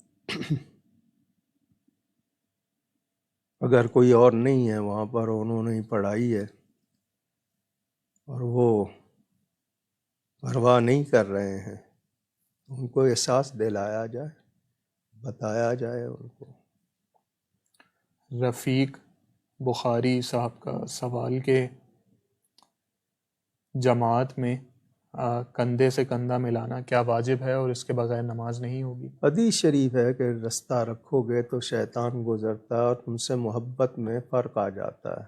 اگر کوئی اور نہیں ہے وہاں پر، انہوں نے ہی پڑھائی ہے اور وہ پرواہ نہیں کر رہے ہیں، ان کو احساس دلایا جائے، بتایا جائے ان کو. رفیق بخاری صاحب کا سوال کہ جماعت میں کندھے سے کندھا ملانا کیا واجب ہے اور اس کے بغیر نماز نہیں ہوگی؟ حدیث شریف ہے کہ رستہ رکھو گے تو شیطان گزرتا ہے اور تم سے محبت میں فرق آ جاتا ہے.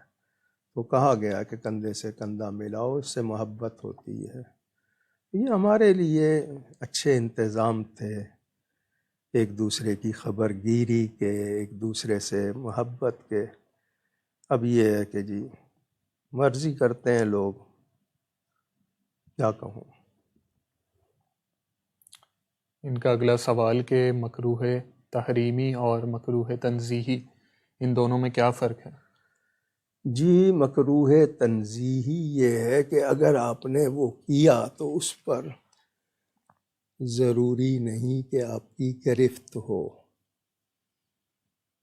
تو کہا گیا کہ کندھے سے کندھا ملاؤ، اس سے محبت ہوتی ہے. یہ ہمارے لیے اچھے انتظام تھے، ایک دوسرے کی خبر گیری کے، ایک دوسرے سے محبت کے. اب یہ ہے کہ جی مرضی کرتے ہیں لوگ، کیا کہوں. ان کا اگلا سوال کہ مکروہ تحریمی اور مکروہ تنزیہی ان دونوں میں کیا فرق ہے؟ جی مکروہ تنزیہی یہ ہے کہ اگر آپ نے وہ کیا تو اس پر ضروری نہیں کہ آپ کی گرفت ہو،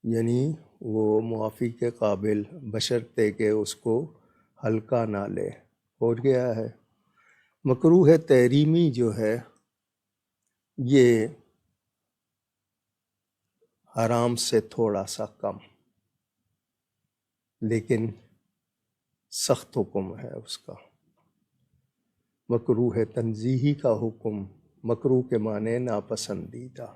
یعنی وہ معافی کے قابل بشرطے کہ اس کو ہلکا نہ لے. ہو گیا ہے. مکروہ تحریمی جو ہے یہ حرام سے تھوڑا سا کم، لیکن سخت حکم ہے اس کا. مکروہ تنزیہی کا حکم، مکروہ کے معنی ناپسندیدہ.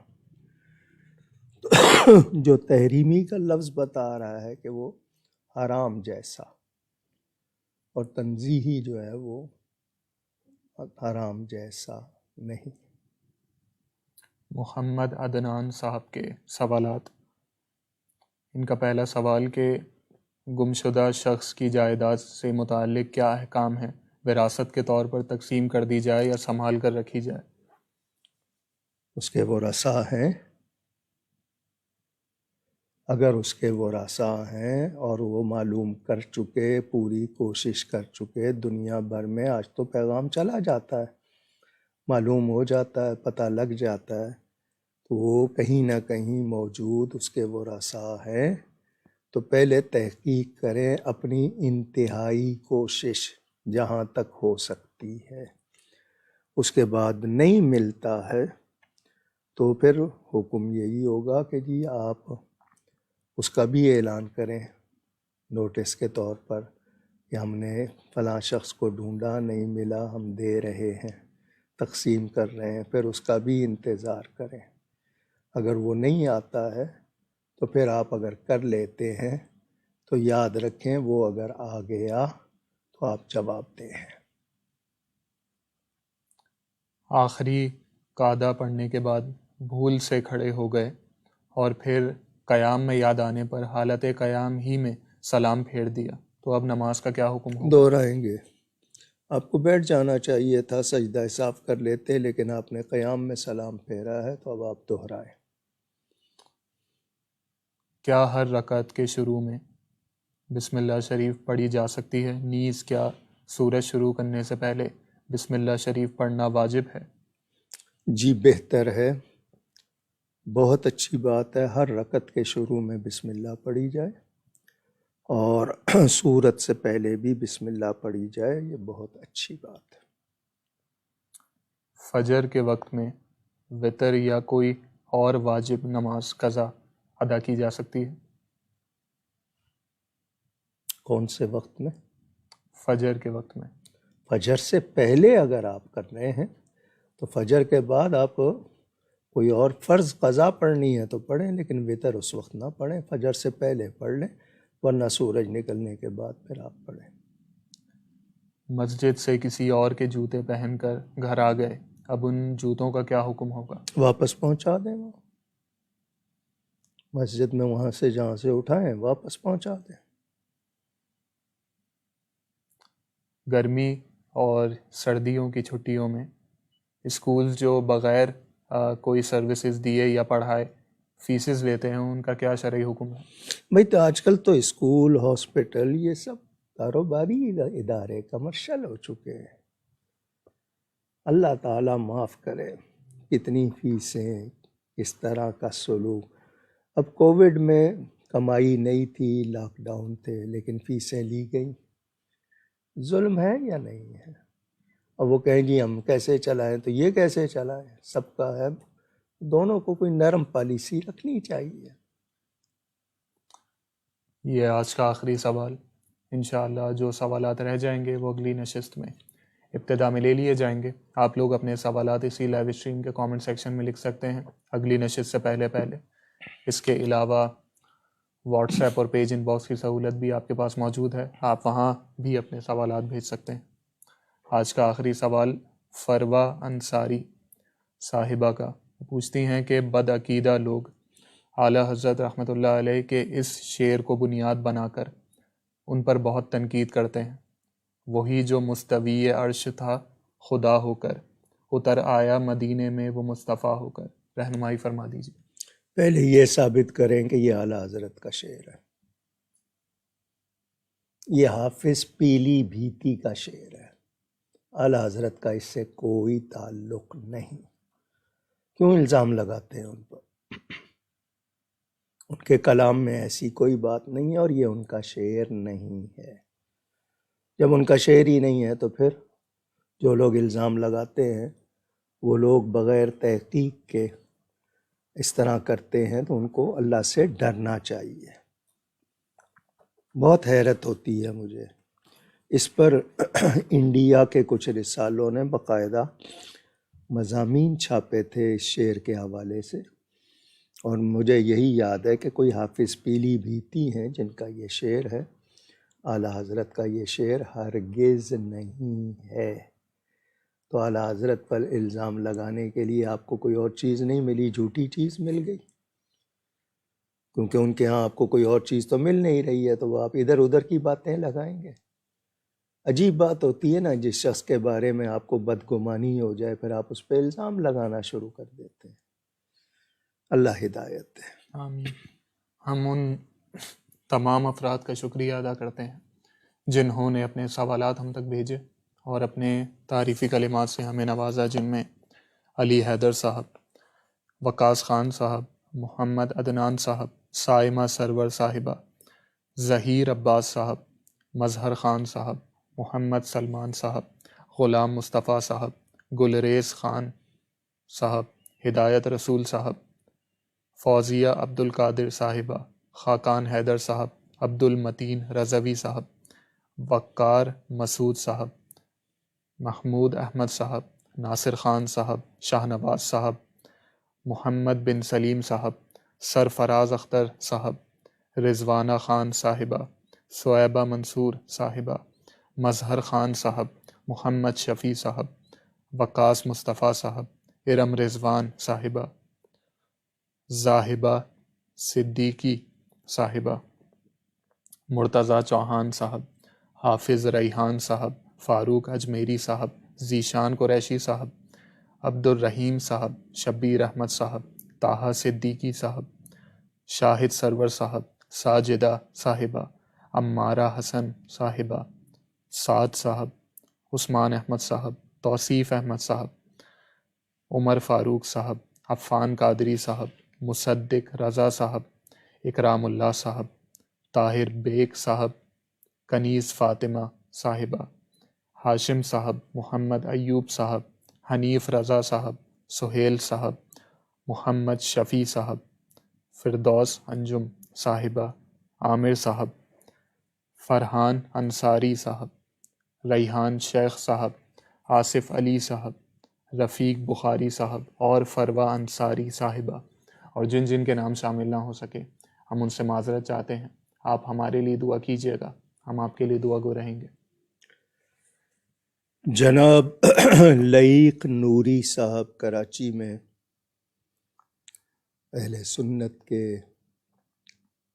جو تحریمی کا لفظ بتا رہا ہے کہ وہ حرام جیسا، اور تنزیہی جو ہے وہ حرام جیسا نہیں. محمد عدنان صاحب کے سوالات. ان کا پہلا سوال کہ گمشدہ شخص کی جائیداد سے متعلق کیا احکام ہیں؟ وراثت کے طور پر تقسیم کر دی جائے یا سنبھال کر رکھی جائے؟ اس کے ورثاء ہیں. اگر اس کے ورثاء ہیں اور وہ معلوم کر چکے، پوری کوشش کر چکے، دنیا بھر میں آج تو پیغام چلا جاتا ہے، معلوم ہو جاتا ہے، پتہ لگ جاتا ہے، تو وہ کہیں نہ کہیں موجود اس کے ورثاء ہیں، تو پہلے تحقیق کریں اپنی انتہائی کوشش جہاں تک ہو سکتی ہے. اس کے بعد نہیں ملتا ہے تو پھر حکم یہی ہوگا کہ جی آپ اس کا بھی اعلان کریں نوٹس کے طور پر کہ ہم نے فلاں شخص کو ڈھونڈا، نہیں ملا، ہم دے رہے ہیں، تقسیم کر رہے ہیں. پھر اس کا بھی انتظار کریں. اگر وہ نہیں آتا ہے تو پھر آپ اگر کر لیتے ہیں تو یاد رکھیں وہ اگر آ گیا تو آپ جواب دیں. آخری قاعدہ پڑھنے کے بعد بھول سے کھڑے ہو گئے اور پھر قیام میں یاد آنے پر حالت قیام ہی میں سلام پھیر دیا تو اب نماز کا کیا حکم ہوگا؟ دہرائیں گے. آپ کو بیٹھ جانا چاہیے تھا، سجدہ صاف کر لیتے، لیکن آپ نے قیام میں سلام پھیرا ہے تو اب آپ دہرائیں. کیا ہر رکعت کے شروع میں بسم اللہ شریف پڑھی جا سکتی ہے؟ نیز کیا سورج شروع کرنے سے پہلے بسم اللہ شریف پڑھنا واجب ہے؟ جی بہتر ہے، بہت اچھی بات ہے، ہر رکعت کے شروع میں بسم اللہ پڑھی جائے اور سورت سے پہلے بھی بسم اللہ پڑھی جائے، یہ بہت اچھی بات ہے۔ فجر کے وقت میں وتر یا کوئی اور واجب نماز قضا ادا کی جا سکتی ہے؟ کون سے وقت میں؟ فجر کے وقت میں۔ فجر سے پہلے اگر آپ کر رہے ہیں تو فجر کے بعد آپ کوئی اور فرض قضا پڑھنی ہے تو پڑھیں، لیکن وتر اس وقت نہ پڑھیں، فجر سے پہلے پڑھ لیں، ورنہ سورج نکلنے کے بعد پھر آپ پڑھیں۔ مسجد سے کسی اور کے جوتے پہن کر گھر آ گئے، اب ان جوتوں کا کیا حکم ہوگا؟ واپس پہنچا دیں، وہ مسجد میں وہاں سے جہاں سے اٹھائیں واپس پہنچا دیں۔ گرمی اور سردیوں کی چھٹیوں میں اسکولز جو بغیر کوئی سروسز دیے یا پڑھائے فیسز لیتے ہیں، ان کا کیا شرعی حکم ہے؟ بھئی تو آج کل تو اسکول، ہاسپٹل، یہ سب کاروباری ادارے کمرشل ہو چکے ہیں۔ اللہ تعالیٰ معاف کرے، کتنی فیسیں، اس طرح کا سلوک۔ اب کووڈ میں کمائی نہیں تھی، لاک ڈاؤن تھے، لیکن فیسیں لی گئیں۔ ظلم ہے یا نہیں ہے؟ اور وہ کہیں جی ہم کیسے چلائیں، تو یہ کیسے چلائیں، سب کا ہے، دونوں کو کوئی نرم پالیسی رکھنی چاہیے۔ یہ آج کا آخری سوال، انشاءاللہ جو سوالات رہ جائیں گے وہ اگلی نشست میں ابتدا میں لے لیے جائیں گے۔ آپ لوگ اپنے سوالات اسی لائیو اسٹریم کے کامنٹ سیکشن میں لکھ سکتے ہیں اگلی نشست سے پہلے۔ اس کے علاوہ واٹس ایپ اور پیج ان باکس کی سہولت بھی آپ کے پاس موجود ہے، آپ وہاں بھی اپنے سوالات بھیج سکتے ہیں۔ آج کا آخری سوال فروا انصاری صاحبہ کا پوچھتی ہیں کہ بدعقیدہ لوگ اعلیٰ حضرت رحمۃ اللہ علیہ کے اس شعر کو بنیاد بنا کر ان پر بہت تنقید کرتے ہیں، وہی جو مستوی عرش تھا خدا ہو کر اتر آیا مدینے میں وہ مصطفیٰ ہو کر، رہنمائی فرما دیجیے۔ پہلے یہ ثابت کریں کہ یہ اعلیٰ حضرت کا شعر ہے، یہ حافظ پیلی بھیتی کا شعر ہے، اعلیٰ حضرت کا اس سے کوئی تعلق نہیں۔ کیوں الزام لگاتے ہیں ان پر؟ ان کے کلام میں ایسی کوئی بات نہیں ہے، اور یہ ان کا شعر نہیں ہے۔ جب ان کا شعر ہی نہیں ہے تو پھر جو لوگ الزام لگاتے ہیں وہ لوگ بغیر تحقیق کے اس طرح کرتے ہیں، تو ان کو اللہ سے ڈرنا چاہیے۔ بہت حیرت ہوتی ہے مجھے اس پر۔ انڈیا کے کچھ رسالوں نے باقاعدہ مضامین چھاپے تھے اس شعر کے حوالے سے، اور مجھے یہی یاد ہے کہ کوئی حافظ پیلی بھیتی ہیں جن کا یہ شعر ہے، اعلیٰ حضرت کا یہ شعر ہرگز نہیں ہے۔ تو اعلیٰ حضرت پر الزام لگانے کے لیے آپ کو کوئی اور چیز نہیں ملی، جھوٹی چیز مل گئی، کیونکہ ان کے ہاں آپ کو کوئی اور چیز تو مل نہیں رہی ہے، تو وہ آپ ادھر ادھر کی باتیں لگائیں گے۔ عجیب بات ہوتی ہے نا، جس شخص کے بارے میں آپ کو بدگمانی ہو جائے پھر آپ اس پہ الزام لگانا شروع کر دیتے ہیں۔ اللہ ہدایت دے۔ آمین۔ ہم ان تمام افراد کا شکریہ ادا کرتے ہیں جنہوں نے اپنے سوالات ہم تک بھیجے اور اپنے تعریفی کلمات سے ہمیں نوازا، جن میں علی حیدر صاحب، وقاص خان صاحب، محمد عدنان صاحب، سائمہ سرور صاحبہ، ظہیر عباس صاحب، مظہر خان صاحب، محمد سلمان صاحب، غلام مصطفیٰ صاحب، گلریز خان صاحب، ہدایت رسول صاحب، فوزیہ عبد القادر صاحبہ، خاقان حیدر صاحب، عبد المتین رضوی صاحب، وقار مسعود صاحب، محمود احمد صاحب، ناصر خان صاحب، شاہ نواز صاحب، محمد بن سلیم صاحب، سرفراز اختر صاحب، رضوانہ خان صاحبہ، صعیبہ منصور صاحبہ، مظہر خان صاحب، محمد شفیع صاحب، وقاص مصطفیٰ صاحب، ارم رضوان صاحبہ، زاہبہ صدیقی صاحبہ، مرتضیٰ چوہان صاحب، حافظ ریحان صاحب، فاروق اجمیری صاحب، ذیشان قریشی صاحب، عبد الرحیم صاحب، شبیر احمد صاحب، طاہا صدیقی صاحب، شاہد سرور صاحب، ساجدہ صاحبہ، عمارہ حسن صاحبہ، سعد صاحب، عثمان احمد صاحب، توصیف احمد صاحب، عمر فاروق صاحب، عفان قادری صاحب، مصدق رضا صاحب، اکرام اللہ صاحب، طاہر بیگ صاحب، کنیز فاطمہ صاحبہ، ہاشم صاحب، محمد ایوب صاحب، حنیف رضا صاحب، سہیل صاحب، محمد شفیع صاحب، فردوس انجم صاحبہ، عامر صاحب، فرحان انصاری صاحب، ریحان شیخ صاحب، آصف علی صاحب، رفیق بخاری صاحب اور فروہ انصاری صاحبہ، اور جن جن کے نام شامل نہ ہو سکے ہم ان سے معذرت چاہتے ہیں. آپ ہمارے لیے دعا کیجیے گا، ہم آپ کے لیے دعا گو رہیں گے. جناب لئیق نوری صاحب کراچی میں اہل سنت کے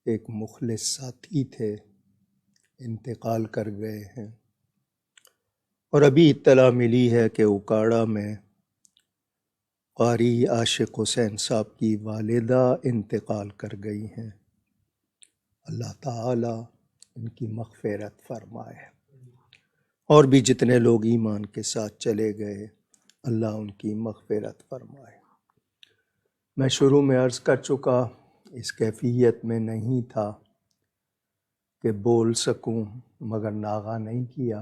ایک مخلص ساتھی تھے، انتقال کر گئے ہیں، اور ابھی اطلاع ملی ہے کہ اکاڑا میں قاری عاشق حسین صاحب کی والدہ انتقال کر گئی ہیں. اللہ تعالی ان کی مغفرت فرمائے، اور بھی جتنے لوگ ایمان کے ساتھ چلے گئے اللہ ان کی مغفرت فرمائے. میں شروع میں عرض کر چکا، اس کیفیت میں نہیں تھا کہ بول سکوں، مگر ناغہ نہیں کیا.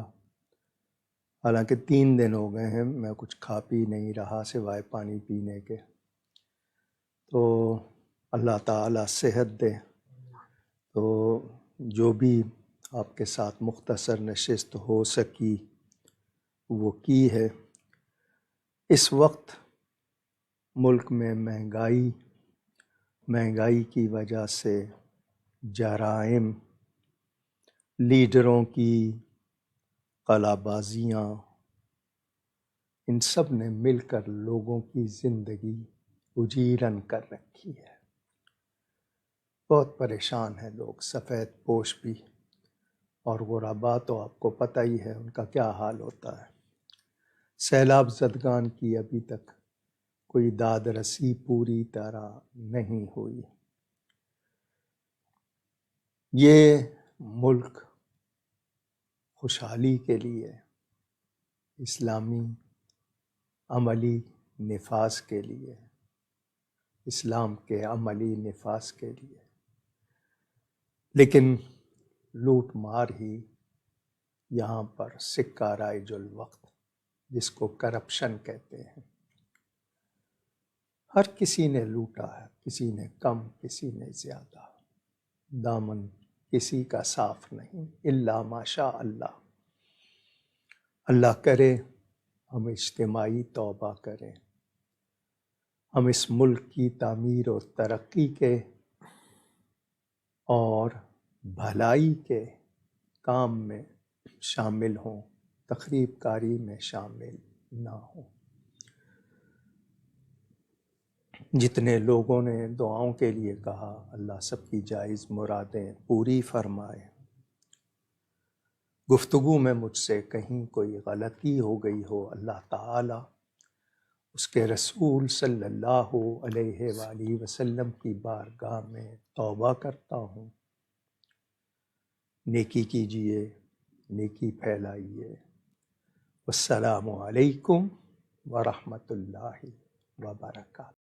حالانکہ 3 دن ہو گئے ہیں میں کچھ کھا پی نہیں رہا سوائے پانی پینے کے. تو اللہ تعالی صحت دے. تو جو بھی آپ کے ساتھ مختصر نشست ہو سکی وہ کی ہے. اس وقت ملک میں مہنگائی کی وجہ سے جرائم، لیڈروں کی قلعہ بازیاں، ان سب نے مل کر لوگوں کی زندگی اجیرن کر رکھی ہے. بہت پریشان ہیں لوگ، سفید پوش بھی، اور غربا تو آپ کو پتہ ہی ہے ان کا کیا حال ہوتا ہے. سیلاب زدگان کی ابھی تک کوئی داد رسی پوری طرح نہیں ہوئی. یہ ملک خوشحالی کے لیے، اسلامی عملی نفاذ کے لیے، اسلام کے عملی نفاذ کے لیے، لیکن لوٹ مار ہی یہاں پر سکہ رائج الوقت، جس کو کرپشن کہتے ہیں. ہر کسی نے لوٹا ہے، کسی نے کم، کسی نے زیادہ. دامن کسی کا صاف نہیں الا ماشاء اللہ. اللہ کرے ہم اجتماعی توبہ کریں، ہم اس ملک کی تعمیر و ترقی کے اور بھلائی کے کام میں شامل ہوں، تخریب کاری میں شامل نہ ہوں. جتنے لوگوں نے دعاؤں کے لیے کہا اللہ سب کی جائز مرادیں پوری فرمائے. گفتگو میں مجھ سے کہیں کوئی غلطی ہو گئی ہو، اللہ تعالی اس کے رسول صلی اللہ علیہ وآلہ وسلم کی بارگاہ میں توبہ کرتا ہوں. نیکی کیجیے، نیکی پھیلائیے. السلام علیکم ورحمۃ اللہ وبرکاتہ.